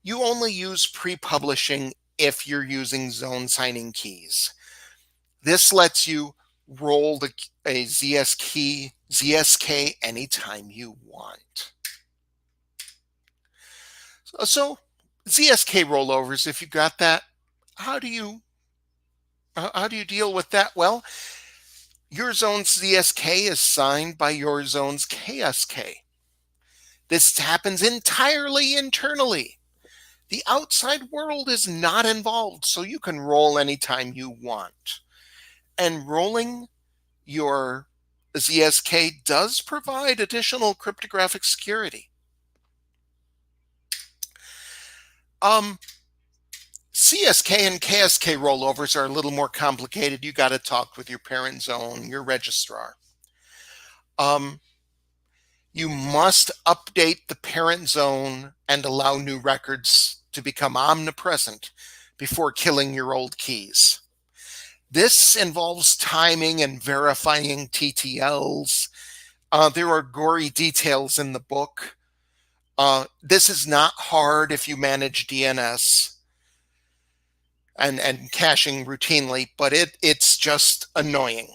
G: you only use pre-publishing if you're using zone signing keys. This lets you roll a ZSK anytime you want. So ZSK rollovers, if you got that, how do you deal with that? Well, your zone's ZSK is signed by your zone's KSK. This happens entirely internally. The outside world is not involved, so you can roll anytime you want. And rolling your ZSK does provide additional cryptographic security. CSK and KSK rollovers are a little more complicated. You got to talk with your parent zone, your registrar. You must update the parent zone and allow new records to become omnipresent before killing your old keys. This involves timing and verifying TTLs. There are gory details in the book. This is not hard if you manage DNS and caching routinely, but it's just annoying.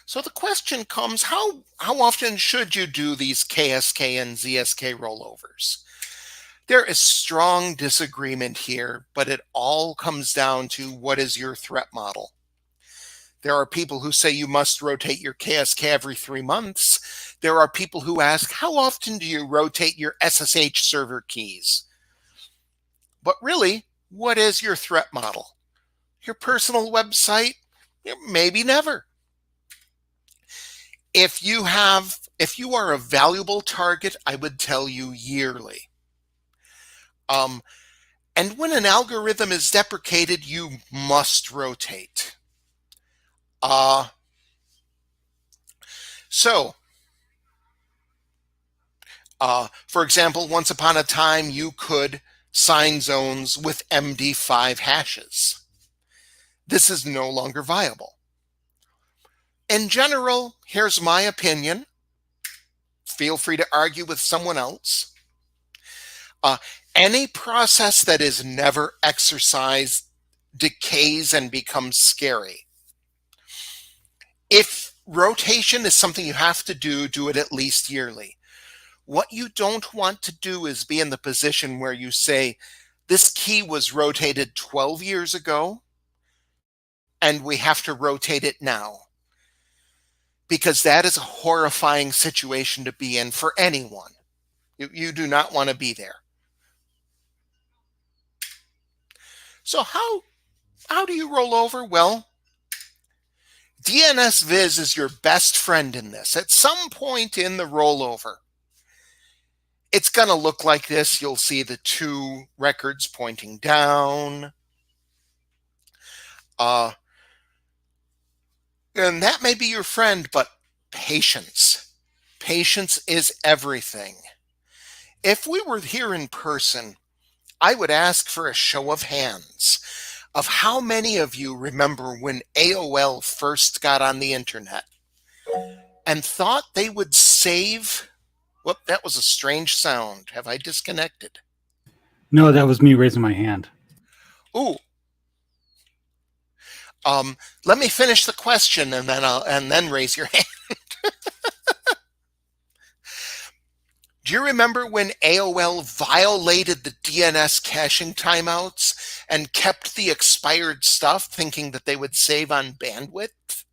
G: So the question comes, how often should you do these KSK and ZSK rollovers? There is strong disagreement here, but it all comes down to what is your threat model. There are people who say you must rotate your KSK every 3 months. There are people who ask, how often do you rotate your SSH server keys? But really, what is your threat model? Your personal website? Maybe never. If you are a valuable target, I would tell you yearly. And when an algorithm is deprecated, you must rotate. For example, once upon a time, you could sign zones with MD5 hashes. This is no longer viable. In general, here's my opinion. Feel free to argue with someone else. Any process that is never exercised decays and becomes scary. If rotation is something you have to do it at least yearly. What you don't want to do is be in the position where you say, this key was rotated 12 years ago, and we have to rotate it now. Because that is a horrifying situation to be in for anyone. You do not want to be there. So how do you roll over? Well, DNSViz is your best friend in this. At some point in the rollover, it's going to look like this. You'll see the 2 records pointing down. And that may be your friend, but patience. Patience is everything. If we were here in person, I would ask for a show of hands of how many of you remember when AOL first got on the internet and thought they would save. Whoop, that was a strange sound. Have I disconnected?
A: No, that was me raising my hand.
G: Ooh. Let me finish the question and then raise your hand. Do you remember when AOL violated the DNS caching timeouts and kept the expired stuff thinking that they would save on bandwidth?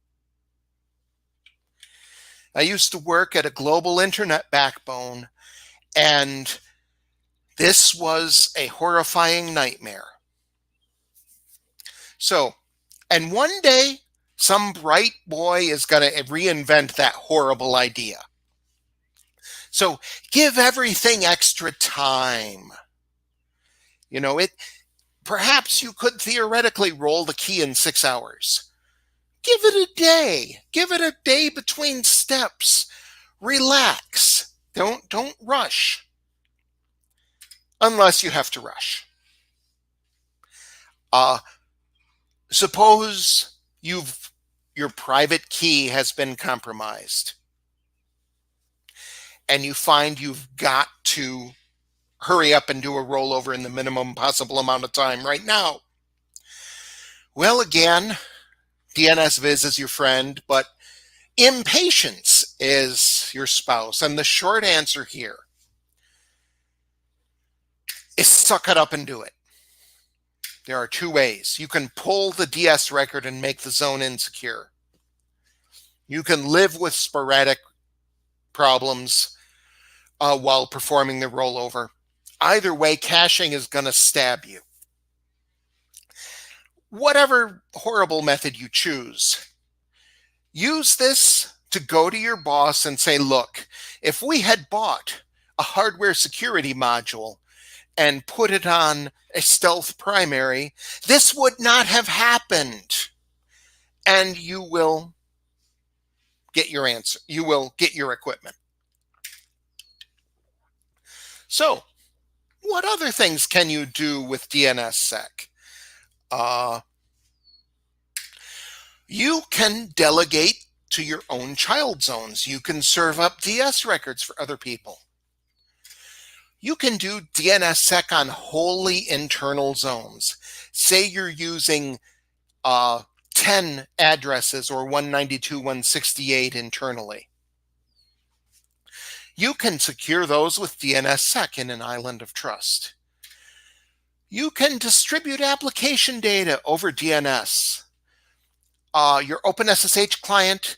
G: I used to work at a global internet backbone, and this was a horrifying nightmare. So, and one day, some bright boy is going to reinvent that horrible idea. So give everything extra time. You know, perhaps you could theoretically roll the key in 6 hours. Give it a day. Give it a day between steps. Relax. Don't rush. Unless you have to rush. Suppose your private key has been compromised, and you find you've got to hurry up and do a rollover in the minimum possible amount of time right now. Well, again, DNSViz is your friend, but impatience is your spouse. And the short answer here is suck it up and do it. There are two ways. You can pull the DS record and make the zone insecure. You can live with sporadic problems while performing the rollover. Either way, caching is going to stab you. Whatever horrible method you choose, use this to go to your boss and say, look, if we had bought a hardware security module and put it on a stealth primary, this would not have happened. And you will get your answer. You will get your equipment. So, what other things can you do with DNSSEC? You can delegate to your own child zones. You can serve up DS records for other people. You can do DNSSEC on wholly internal zones. Say you're using 10 addresses or 192.168 internally. You can secure those with DNSSEC in an island of trust. You can distribute application data over DNS. Your OpenSSH client,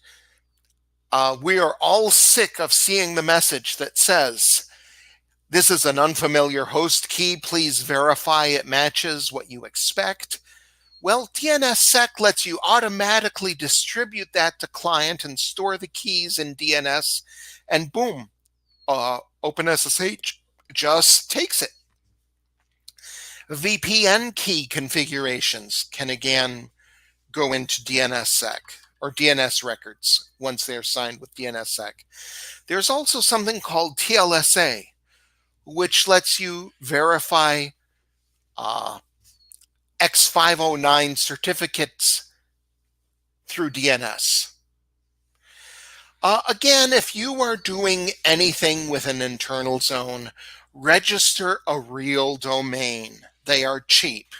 G: we are all sick of seeing the message that says, this is an unfamiliar host key, please verify it matches what you expect. Well, DNSSEC lets you automatically distribute that to client and store the keys in DNS, and boom, OpenSSH just takes it. VPN key configurations can again go into DNSSEC or DNS records once they're signed with DNSSEC. There's also something called TLSA, which lets you verify X509 certificates through DNS. Again, if you are doing anything with an internal zone, register a real domain. They are cheap.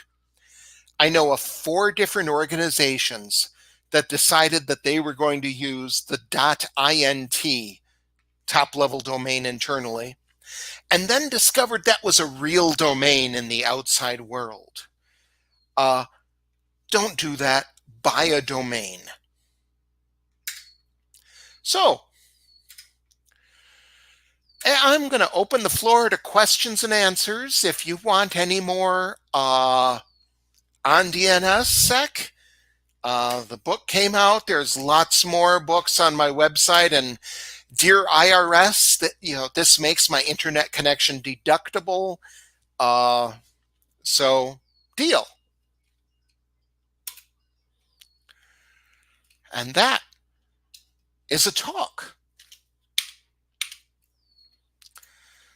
G: I know of 4 different organizations that decided that they were going to use the .int top-level domain internally, and then discovered that was a real domain in the outside world. Don't do that. Buy a domain. So, I'm going to open the floor to questions and answers. If you want any more on DNSSEC, the book came out. There's lots more books on my website. And dear IRS, this makes my internet connection deductible. So, deal. And that is a talk.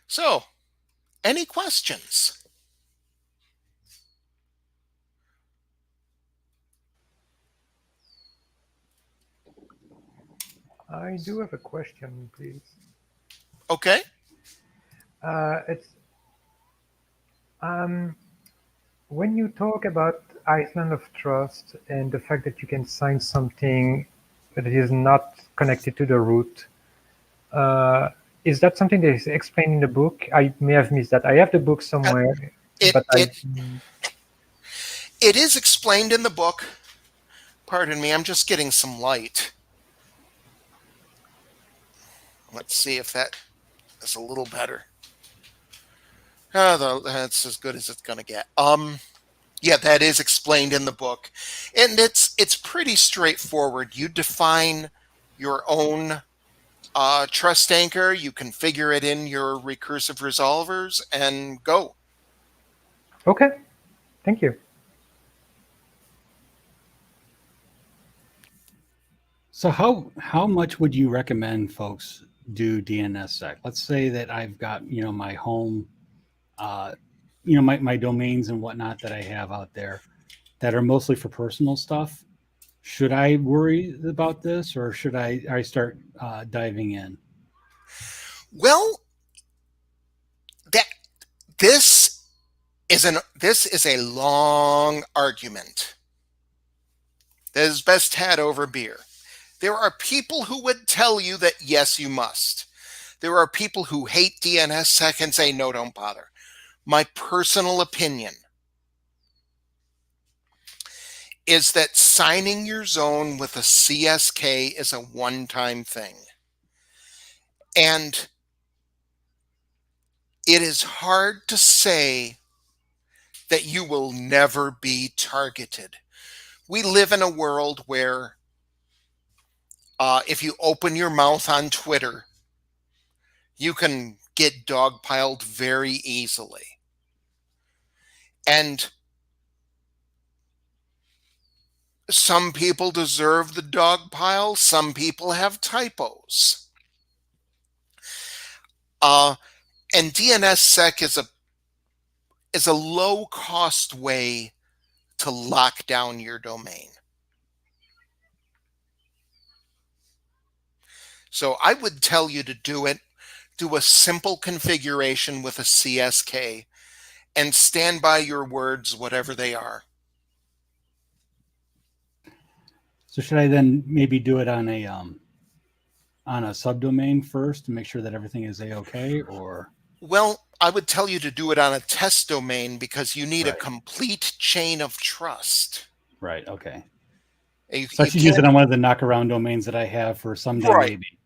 G: So, any questions?
H: I do have a question, please.
G: Okay.
H: It's when you talk about Island of Trust and the fact that you can sign something that is not connected to the root, is that something that is explained in the book? I may have missed that. I have the book somewhere,
G: It is explained in the book. Pardon me, I'm just getting some light. Let's see if that is a little better. That's as good as it's going to get. Yeah, that is explained in the book. And it's pretty straightforward. You define your own trust anchor, you configure it in your recursive resolvers, and go.
H: Okay, thank you.
A: So how much would you recommend folks do DNSSEC? Let's say that I've got, my home, my domains and whatnot that I have out there that are mostly for personal stuff. Should I worry about this, or should I start diving in?
G: Well, this is a long argument that is best had over beer. There are people who would tell you that yes, you must. There are people who hate DNSSEC and say no, don't bother. My personal opinion is that signing your zone with a CSK is a one-time thing. And it is hard to say that you will never be targeted. We live in a world where if you open your mouth on Twitter, you can get dogpiled very easily. And some people deserve the dogpile. Some people have typos. And DNSSEC is a low-cost way to lock down your domain. So I would tell you to do a simple configuration with a CSK, and stand by your words, whatever they are.
A: So should I then maybe do it on a subdomain first to make sure that everything is a-okay, or?
G: Well, I would tell you to do it on a test domain because you need a
A: Right.
G: complete chain of trust.
A: Right. Okay.
G: You
A: So I should use it on one of the knockaround domains that I have for someday,
G: Right.
A: maybe.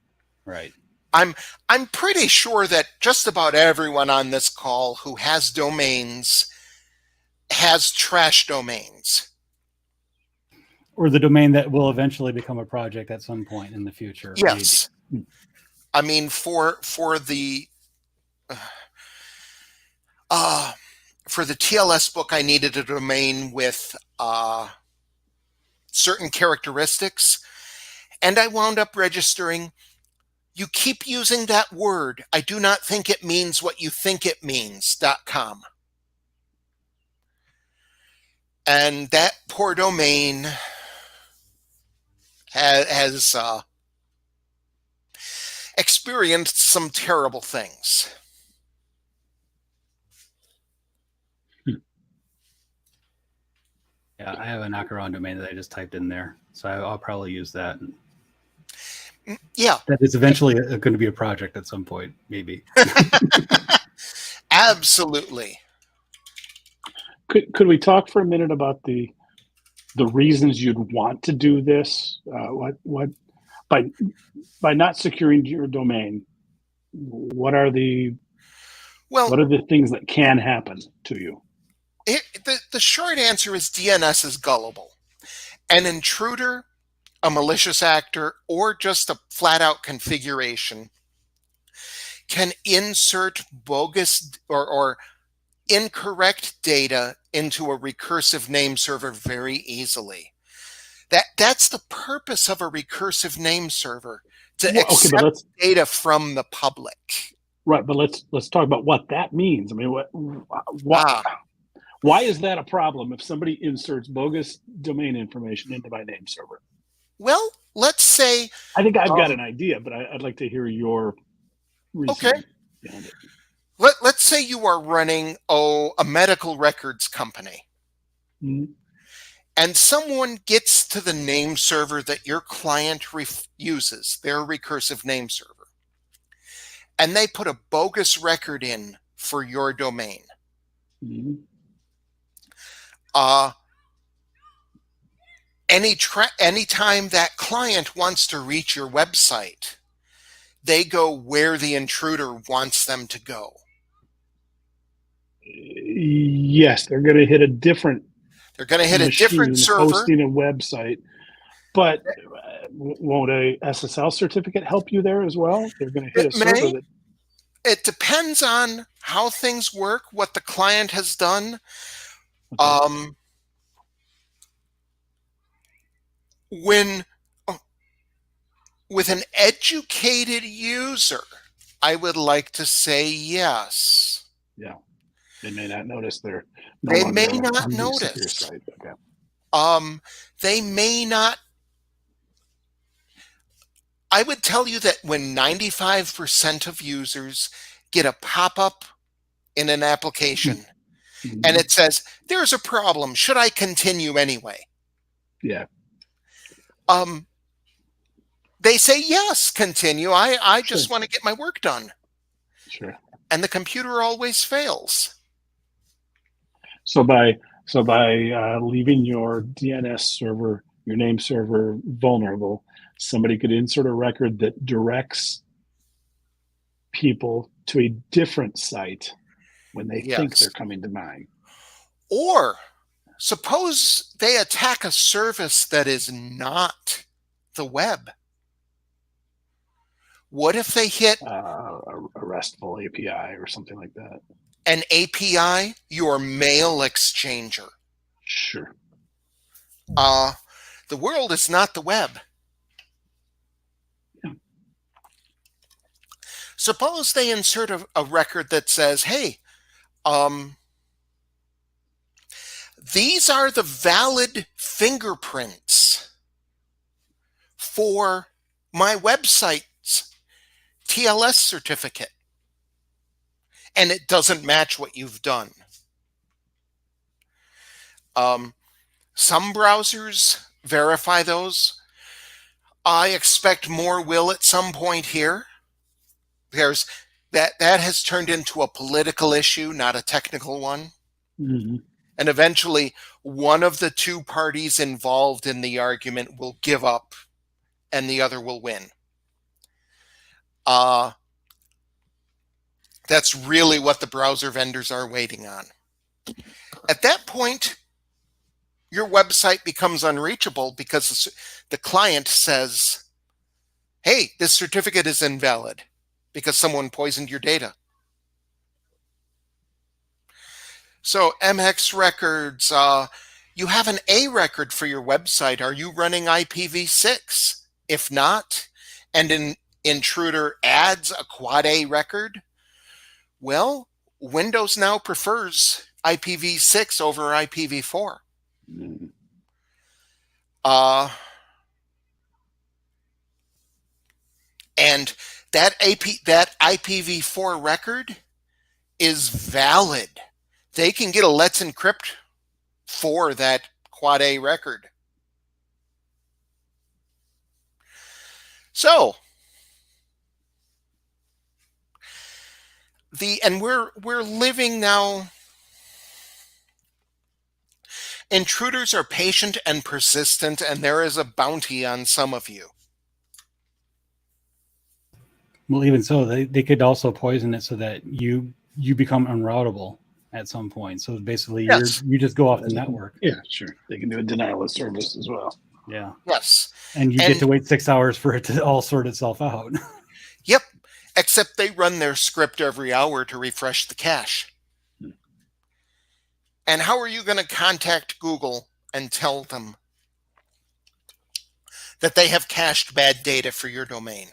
A: Right.
G: I'm pretty sure that just about everyone on this call who has domains has trash domains.
A: Or the domain that will eventually become a project at some point in the future.
G: Yes.
A: Maybe.
G: I mean, for the TLS book, I needed a domain with certain characteristics, and I wound up registering. You keep using that word. I do not think it means what you think it means, .com. And that poor domain has experienced some terrible things.
A: Yeah, I have a knockaround domain that I just typed in there, so I'll probably use that.
G: Yeah.
A: That is eventually going to be a project at some point, maybe.
G: Absolutely.
B: Could we talk for a minute about the reasons you'd want to do this? What by not securing your domain, what are the things that can happen to you?
G: The short answer is DNS is gullible. An intruder, a malicious actor, or just a flat-out configuration can insert bogus or incorrect data into a recursive name server very easily. That's the purpose of a recursive name server, to accept data from the public.
B: Right, but let's talk about what that means. I mean, why is that a problem if somebody inserts bogus domain information into my name server?
G: Well, let's say...
B: I think I've got an idea, but I'd like to hear your reasoning behind it.
G: Let's say you are running a medical records company.
B: Mm-hmm.
G: And someone gets to the name server that your client uses, their recursive name server, and they put a bogus record in for your domain.
B: Mm-hmm.
G: anytime that client wants to reach your website, they go where the intruder wants them to go.
B: Yes, they're going to hit a different
G: They're going to hit a
B: machine
G: different server.
B: hosting a website. But won't a SSL certificate help you there as well? They're going to hit
G: It
B: a server
G: may.
B: that.
G: It depends on how things work, what the client has done.
B: Okay.
G: With an educated user, I would like to say yes.
B: Yeah, they may not notice they're
G: They may
B: longer
G: not
B: on the secure
G: notice.
B: site. Okay.
G: They may not. I would tell you that when 95% of users get a pop-up in an application and it says, there's a problem, should I continue anyway?
B: Yeah.
G: They say, yes, continue. I just
B: Sure.
G: want to get my work done.
B: Sure.
G: And the computer always fails.
B: So by leaving your DNS server, your name server vulnerable, somebody could insert a record that directs people to a different site when they think
G: Yes.
B: they're coming to mine.
G: Or suppose they attack a service that is not the web. What if they hit
B: A RESTful API or something like that?
G: an API, your mail exchanger?
B: Sure.
G: The world is not the web.
B: Yeah.
G: Suppose they insert a record that says, hey, these are the valid fingerprints for my website's TLS certificate. And it doesn't match what you've done. Some browsers verify those. I expect more will at some point here. That has turned into a political issue, not a technical one.
B: Mm-hmm.
G: And eventually, one of the two parties involved in the argument will give up and the other will win. That's really what the browser vendors are waiting on. At that point, your website becomes unreachable because the client says, hey, this certificate is invalid because someone poisoned your data. So MX records, you have an A record for your website. Are you running IPv6? If not, and an intruder adds a quad A record, well, Windows now prefers IPv6 over IPv4.
B: Mm-hmm.
G: And that IPv4 record is valid. They can get a Let's Encrypt for that quad A record. So we're living now. Intruders are patient and persistent, and there is a bounty on some of you.
A: Well, even so, they could also poison it so that you become unroutable at some point. So basically,
G: Yes.
A: you just go off the network.
B: Yeah, sure. They can do a denial of service as well.
A: Yeah.
G: Yes.
A: And you get to wait 6 hours for it to all sort itself out.
G: Yep. Except they run their script every hour to refresh the cache. And how are you going to contact Google and tell them that they have cached bad data for your domain?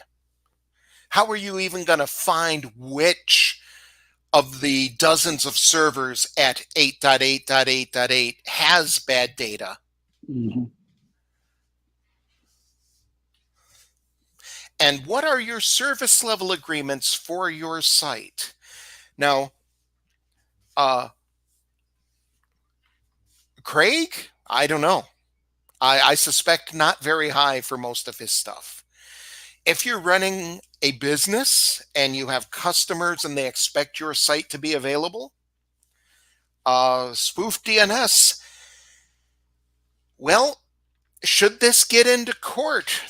G: How are you even going to find which of the dozens of servers at 8.8.8.8 has bad data?
B: Mm-hmm.
G: And what are your service level agreements for your site? Now, Craig, I don't know. I suspect not very high for most of his stuff. If you're running a business and you have customers and they expect your site to be available, spoof DNS, well, should this get into court,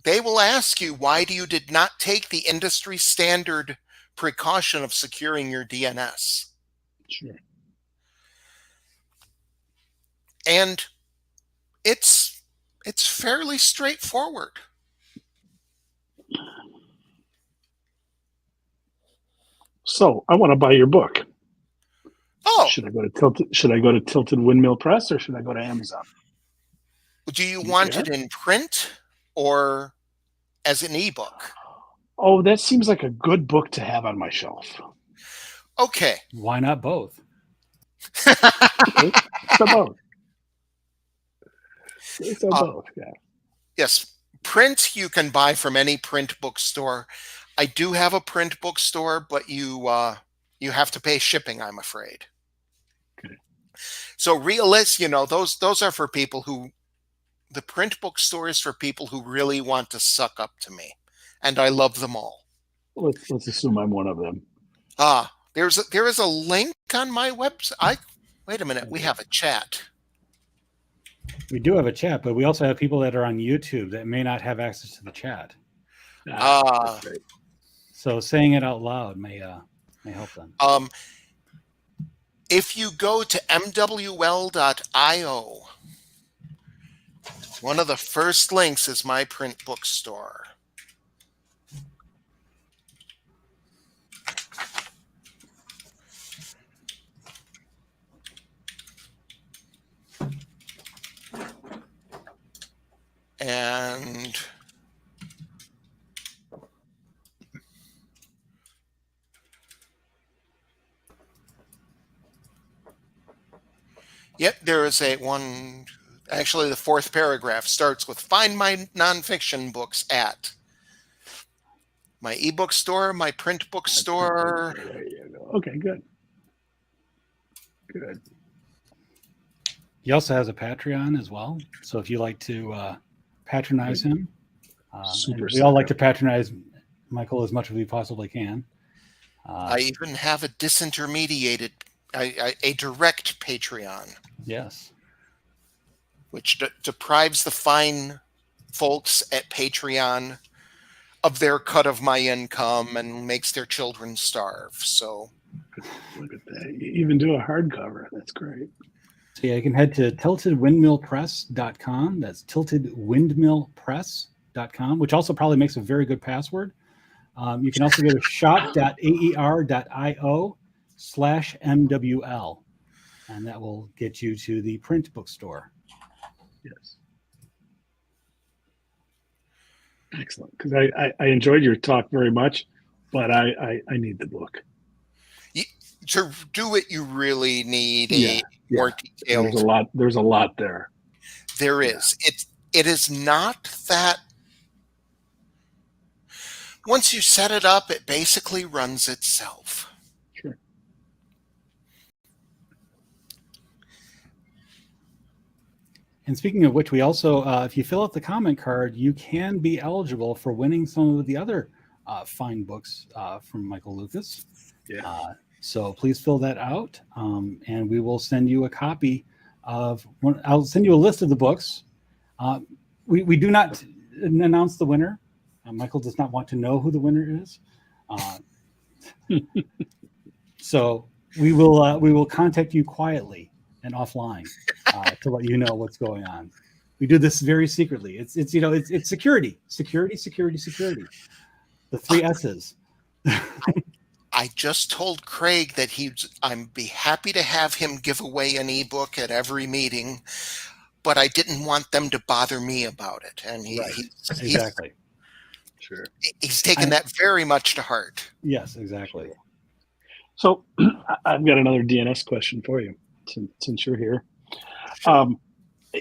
G: they will ask you, why did not take the industry standard precaution of securing your DNS?
B: Sure.
G: And it's fairly straightforward.
B: So I want to buy your book.
G: Oh,
B: Should I go to Tilted Windmill Press, or should I go to Amazon?
G: do you want it in print or as an ebook?
B: Oh, that seems like a good book to have on my shelf.
G: Okay.
A: Why not both?
B: Okay. So both. So both, yeah.
G: Yes, print you can buy from any print bookstore. I do have a print bookstore, but you have to pay shipping, I'm afraid.
B: Okay.
G: So those are for people who, the print bookstore is for people who really want to suck up to me, and I love them all.
B: Let's assume I'm one of them.
G: There is a link on my website. Wait a minute, we have a chat.
A: We do have a chat, but we also have people that are on YouTube that may not have access to the chat.
B: That's great.
A: So saying it out loud may help them.
G: If you go to mwl.io, one of the first links is my print bookstore. And yep, there is actually the fourth paragraph starts with find my nonfiction books at my ebook store, my print bookstore.
B: There you go. Okay, good. Good.
A: He also has a Patreon as well. So if you like to patronize him, we all like to patronize Michael as much as we possibly can.
G: I even have a disintermediated, a direct Patreon.
A: Yes.
G: Which deprives the fine folks at Patreon of their cut of my income and makes their children starve. So
B: look at that. You even do a hardcover. That's great.
A: So yeah, you can head to tiltedwindmillpress.com. That's tiltedwindmillpress.com, which also probably makes a very good password. You can also go to shop.aer.io/MWL, and that will get you to the print bookstore.
B: Yes. Excellent. Because I enjoyed your talk very much, but I need the book.
G: To do it, you really need more
B: detailed. There's a lot there.
G: There is. It is not that. Once you set it up, it basically runs itself.
B: Sure.
A: And speaking of which, we also, if you fill out the comment card, you can be eligible for winning some of the other fine books from Michael Lucas.
B: Yeah.
A: So please fill that out, and we will send you a copy of one. I'll send you a list of the books. We do not announce the winner. Michael does not want to know who the winner is. So we will contact you quietly and offline to let you know what's going on. We do this very secretly. It's security. The 3 S's.
G: I just told Craig that I'd be happy to have him give away an ebook at every meeting, but I didn't want them to bother me about it. And
A: exactly.
B: Sure.
G: He's taken that very much to heart.
A: Yes, exactly.
B: So I've got another DNS question for you, since you're here.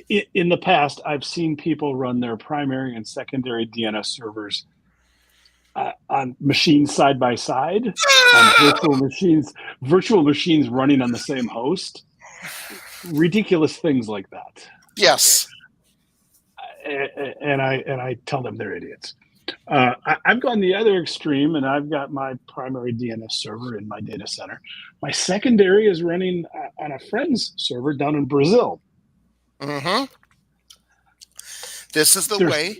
B: In the past, I've seen people run their primary and secondary DNS servers on machines side by side, on virtual machines running on the same host. Ridiculous things like that.
G: Yes.
B: And I tell them they're idiots. I've gone the other extreme, and I've got my primary DNS server in my data center. My secondary is running on a friend's server down in Brazil.
G: Mm-hmm. This is the way.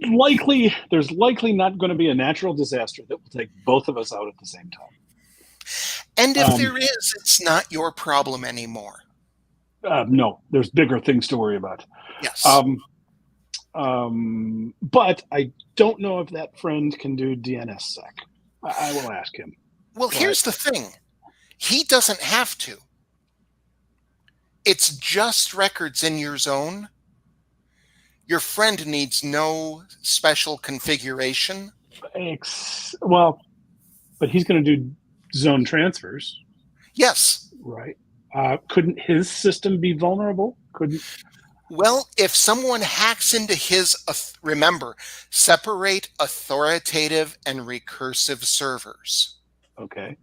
B: There's likely not going to be a natural disaster that will take both of us out at the same time.
G: And if there is, it's not your problem anymore.
B: No, there's bigger things to worry about.
G: Yes.
B: But I don't know if that friend can do DNSSEC. I will ask him.
G: Well, here's the thing. He doesn't have to. It's just records in your zone. Your friend needs no special configuration.
B: Well, but he's going to do zone transfers.
G: Yes.
B: Right. Couldn't his system be vulnerable?
G: Well, if someone hacks into his, remember, separate authoritative and recursive servers.
B: Okay.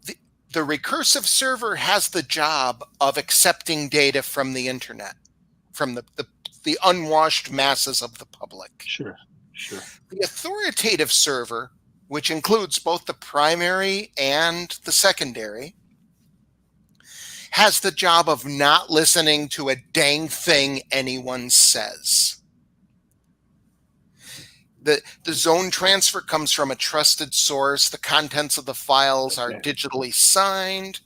G: The recursive server has the job of accepting data from the internet, from the unwashed masses of the public.
B: Sure.
G: The authoritative server, which includes both the primary and the secondary, has the job of not listening to a dang thing anyone says. The zone transfer comes from a trusted source. The contents of the files are digitally signed.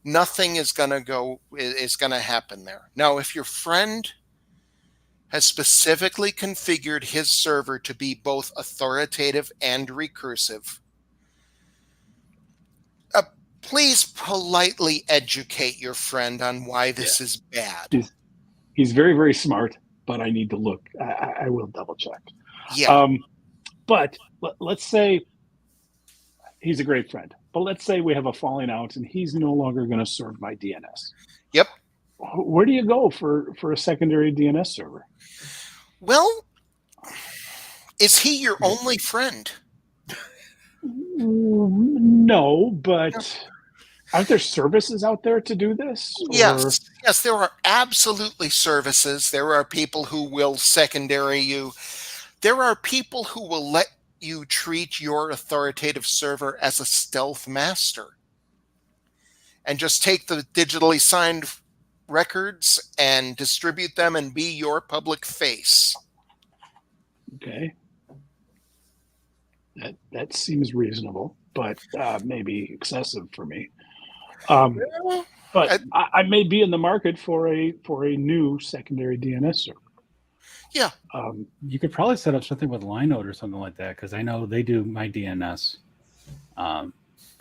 G: Nothing is going to happen there. Now, if your friend has specifically configured his server to be both authoritative and recursive, please politely educate your friend on why this is bad.
B: He's very, very smart, but I need to look. I will double check.
G: Yeah.
B: But let's say he's a great friend, but let's say we have a falling out and he's no longer going to serve my DNS.
G: Yep.
B: Where do you go for a secondary DNS server?
G: Well, is he your only friend?
B: No, but aren't there services out there to do this?
G: Yes, there are absolutely services. There are people who will secondary you. There are people who will let you treat your authoritative server as a stealth master and just take the digitally signed records and distribute them and be your public face.
B: Okay. That seems reasonable, but maybe excessive for me. But I may be in the market for a new secondary DNS server.
G: Yeah.
A: You could probably set up something with Linode or something like that, because I know they do my DNS for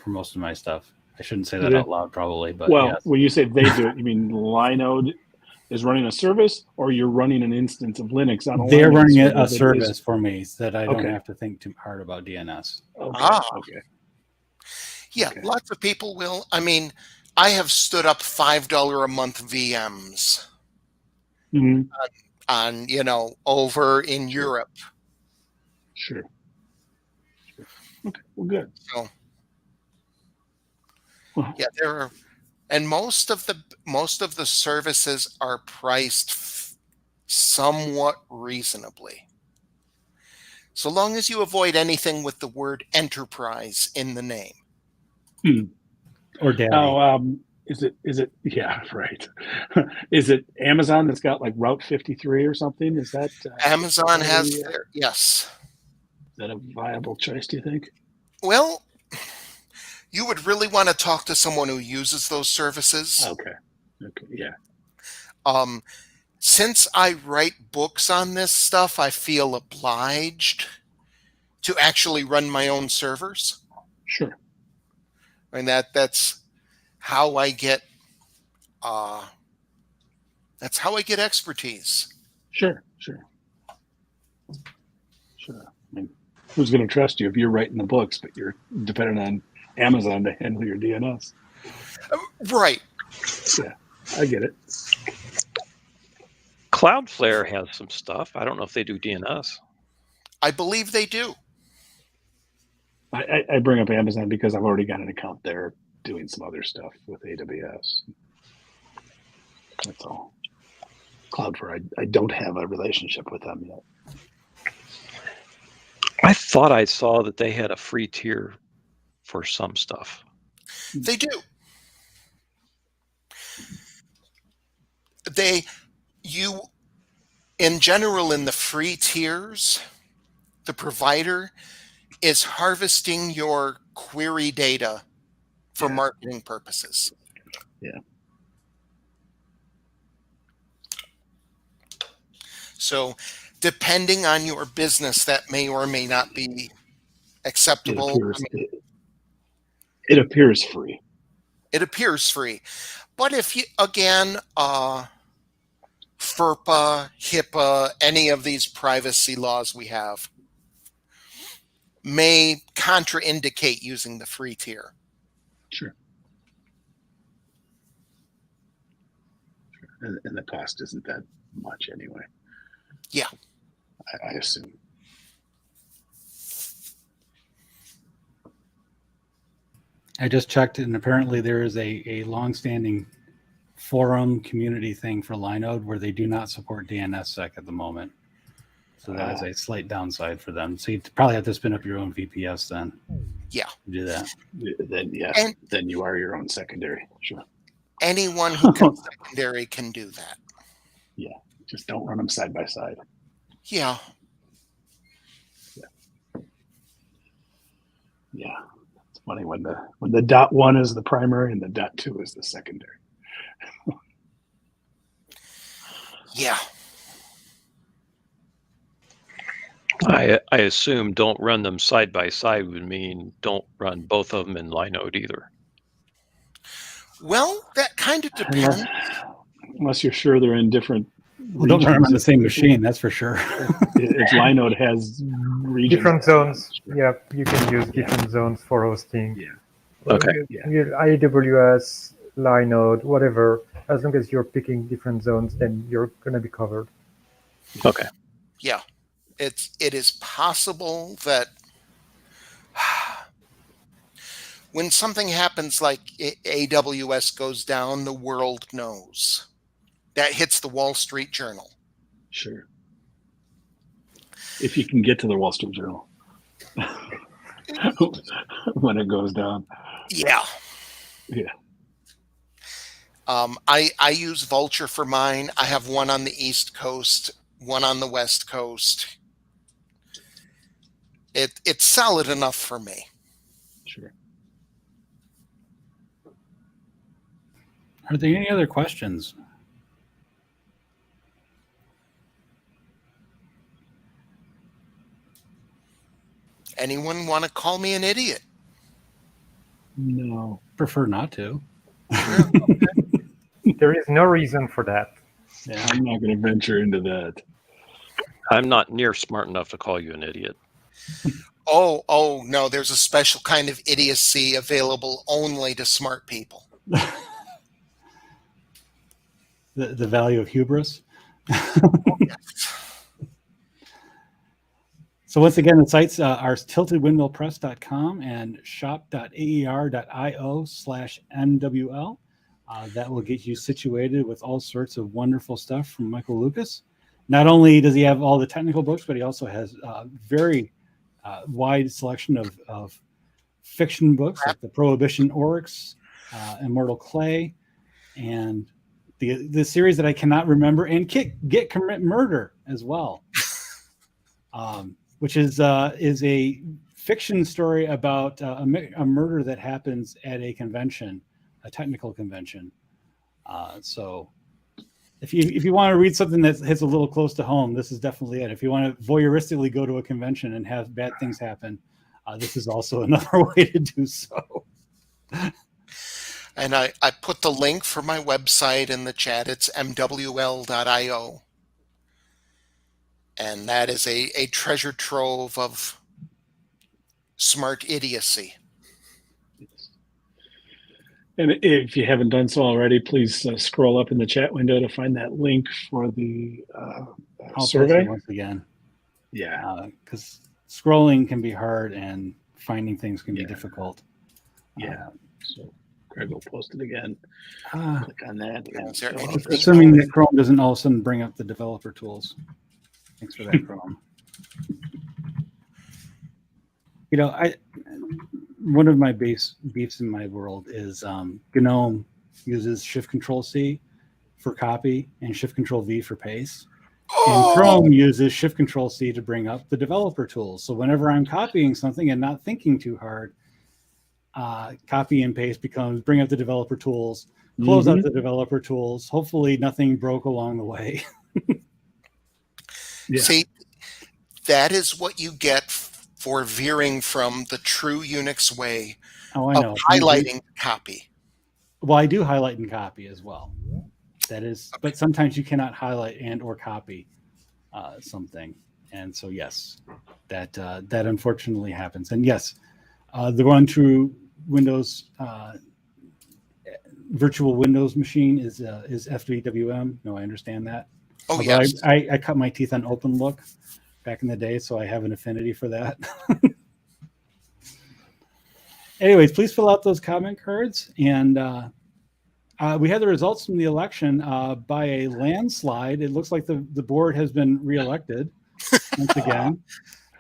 A: most of my stuff. I shouldn't say that out loud, probably, but yes.
B: When you say they do it, you mean Linode is running a service, or you're running an instance of Linux on a Linux?
A: They're running a service for me so that I don't have to think too hard about DNS.
B: Okay.
G: Yeah,
B: Okay.
G: Lots of people will. I mean, I have stood up $5 a month VMs on over in Europe.
B: Sure. Okay. Well, good.
G: So, yeah, there are, and most of the services are priced somewhat reasonably, so long as you avoid anything with the word enterprise in the name.
A: Or daddy.
B: Now, is it? Yeah, right. Is it Amazon that's got like Route 53 or something? Is that
G: Amazon has their, yes.
B: Is that a viable choice, do you think?
G: Well, you would really want to talk to someone who uses those services.
B: Okay, yeah.
G: Since I write books on this stuff, I feel obliged to actually run my own servers.
B: Sure.
G: And that's how I get expertise.
B: Sure. I mean, who's going to trust you if you're writing the books, but you're dependent on Amazon to handle your DNS?
G: Right.
B: Yeah, I get it.
I: Cloudflare has some stuff. I don't know if they do DNS.
G: I believe they do.
B: I bring up Amazon because I've already got an account there doing some other stuff with AWS. That's all. Cloudflare, I don't have a relationship with them yet.
I: I thought I saw that they had a free tier for some stuff.
G: They do. In general, in the free tiers, the provider is harvesting your query data for marketing purposes.
B: Yeah.
G: So depending on your business, that may or may not be acceptable.
B: It appears free.
G: It appears free. But if you, again, FERPA, HIPAA, any of these privacy laws we have may contraindicate using the free tier.
B: Sure. And the cost isn't that much anyway.
G: Yeah.
B: I assume.
A: I just checked, and apparently there is a long-standing forum community thing for Linode where they do not support DNSSEC at the moment. So that is a slight downside for them. So you probably have to spin up your own VPS then.
G: Yeah.
A: To do that.
B: Then then you are your own secondary. Sure.
G: Anyone who can secondary can do that.
B: Yeah. Just don't run them side by side.
G: Yeah.
B: Yeah. It's funny when the .1 is the primary and the .2 is the secondary.
G: Yeah.
I: I assume don't run them side by side would mean don't run both of them in Linode either.
G: Well, that kind of depends.
B: Unless you're sure they're in different
A: Well, don't run them on the same machine, that's for sure.
B: If Linode has regions.
H: Different zones. Yeah, you can use different zones for hosting.
B: Yeah.
I: Okay.
H: AWS, Linode, whatever. As long as you're picking different zones, then you're going to be covered.
I: Okay.
G: Yeah. It is possible that when something happens like AWS goes down, the world knows. That hits the Wall Street Journal.
B: Sure. If you can get to the Wall Street Journal when it goes down.
G: Yeah.
B: Yeah.
G: I use Vulture for mine. I have one on the East Coast, one on the West Coast. It's solid enough for me.
B: Sure.
A: Are there any other questions?
G: Anyone want to call me an idiot?
B: No.
A: Prefer not to.
H: There is no reason for that.
B: Yeah, I'm not going to venture into that.
I: I'm not near smart enough to call you an idiot.
G: Oh, no, there's a special kind of idiocy available only to smart people.
A: The value of hubris. So once again, the sites are tiltedwindmillpress.com and shop.aer.io/MWL. That will get you situated with all sorts of wonderful stuff from Michael Lucas. Not only does he have all the technical books, but he also has very wide selection of fiction books like the Prohibition Oryx, Immortal Clay, and the series that I cannot remember, and Get Commit Murder as well, which is a fiction story about a murder that happens at a convention, a technical convention. So if you want to read something that hits a little close to home, this is definitely it. If you want to voyeuristically go to a convention and have bad things happen, this is also another way to do so.
G: And I put the link for my website in the chat. It's mwl.io. And that is a treasure trove of smart idiocy.
B: And if you haven't done so already, please scroll up in the chat window to find that link for the survey.
A: Once again.
B: Yeah.
A: Because scrolling can be hard and finding things can be difficult.
B: Yeah. So Craig will post it again. Click on that.
G: Is there anything
A: Assuming that Chrome doesn't all of a sudden bring up the developer tools. Thanks for that, Chrome. One of my beefs in my world is GNOME uses Shift Control C for copy and Shift Control V for paste. And
G: Oh,
A: Chrome uses Shift Control C to bring up the developer tools. So whenever I'm copying something and not thinking too hard, copy and paste becomes bring up the developer tools, close out the developer tools. Hopefully nothing broke along the way.
B: Yeah.
G: see, that is what you get for veering from the true Unix way
A: Oh, I
G: of
A: know.
G: highlighting copy.
A: Well, I do highlight and copy as well. That is, but sometimes you cannot highlight and or copy something. And so, yes, that unfortunately happens. And yes, the run through Windows virtual Windows machine is FWM. No, I understand that.
G: Oh,
A: Although
G: yes.
A: I cut my teeth on OpenLook back in the day, so I have an affinity for that. Anyways, please fill out those comment cards. And we had the results from the election by a landslide. It looks like the board has been reelected once again.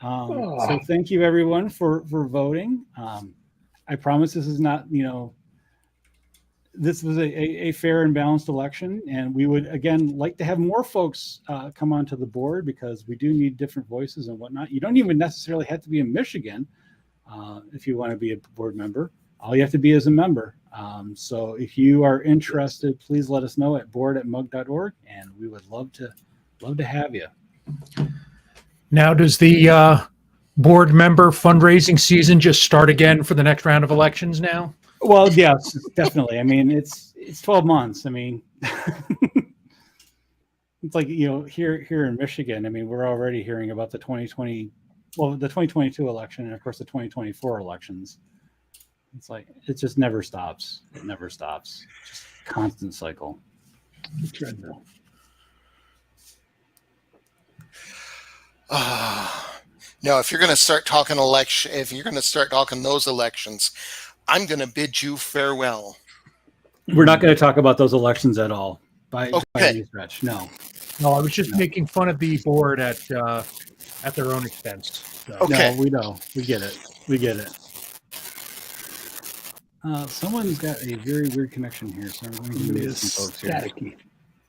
A: So thank you everyone for voting. I promise this is not, this was a fair and balanced election, and we would again like to have more folks come onto the board because we do need different voices and whatnot. You don't even necessarily have to be in Michigan if you want to be a board member. All you have to be is a member. So if you are interested, please let us know at board@mug.org, and we would love to have you.
J: Now, does the board member fundraising season just start again for the next round of elections now?
A: Well, yes, definitely. I mean, it's 12 months. I mean, it's like, here in Michigan, I mean, we're already hearing about the 2022 election and of course the 2024 elections. It's like, it just never stops. It never stops. Just constant cycle.
B: Treadmill.
G: No, if you're going to start talking those elections, I'm going to bid you farewell.
A: We're not going to talk about those elections at all by any stretch. No.
J: No, I was just making fun of the board at their own expense. So.
G: Okay.
A: No, we know. We get it. We get it. Someone's got a very weird connection here, so I'm going to mute some folks here.
B: Staticky.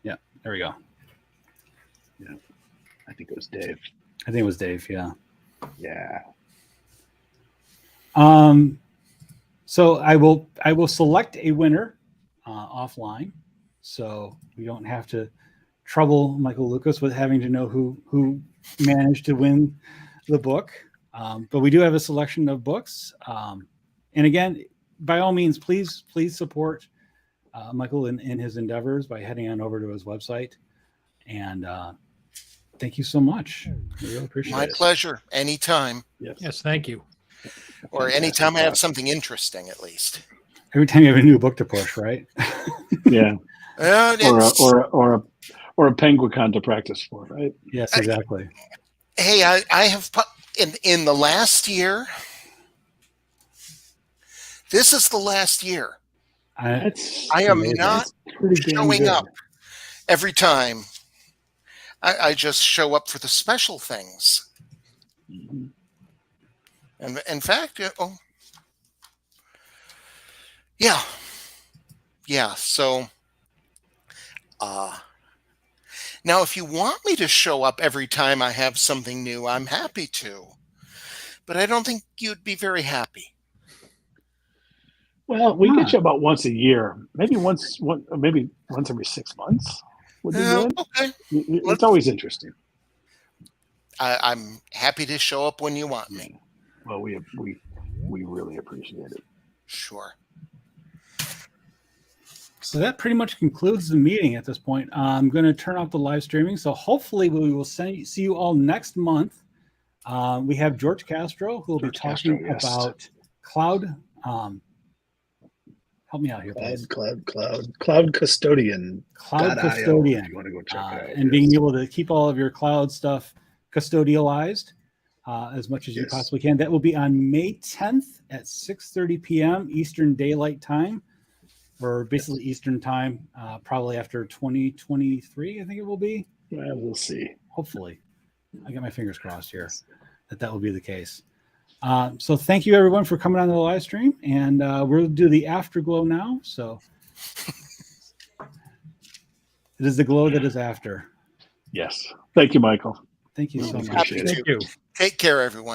A: Yeah, there we go.
B: Yeah, I think it was Dave.
A: I think it was Dave. Yeah.
B: Yeah.
A: So I will select a winner offline, so we don't have to trouble Michael Lucas with having to know who managed to win the book. But we do have a selection of books, and again, by all means, please support Michael in his endeavors by heading on over to his website. And thank you so much. I really appreciate it.
G: My pleasure. Anytime.
J: Yes, thank you.
G: Or anytime I have something interesting, at least.
A: Every time you have a new book to push, right?
B: Yeah. Or a Penguicon to practice for, right?
A: Yes, exactly.
G: Hey, I have in the last year. This is the last year. I am not showing up every time. I just show up for the special things.
B: Mm-hmm.
G: And in fact, yeah. So, now if you want me to show up every time I have something new, I'm happy to. But I don't think you'd be very happy.
B: Well, we get you about once a year, maybe once every 6 months. Would be good.
G: Okay.
B: It's always interesting.
G: I'm happy to show up when you want me.
B: Well, we really appreciate it.
G: Sure.
A: So that pretty much concludes the meeting at this point. I'm going to turn off the live streaming. So hopefully we will see you all next month. We have George Castro who will be talking about cloud. Help me out here, please.
B: Cloud custodian.
A: Cloud custodian.
B: If you want to go check it out.
A: And being able to keep all of your cloud stuff custodialized as much as you possibly can. That will be on May 10th at 6:30 p.m. Eastern Daylight Time, or basically Eastern Time, probably after 2023, I think it will be.
B: Well, we'll see.
A: Hopefully. I got my fingers crossed here that will be the case. So thank you everyone for coming on the live stream, and we'll do the afterglow now. So it is the glow that is after.
B: Yes. Thank you, Michael.
A: Thank you so much.
G: Happy
B: Appreciate it.
G: to.
J: Thank you.
G: Take care, everyone.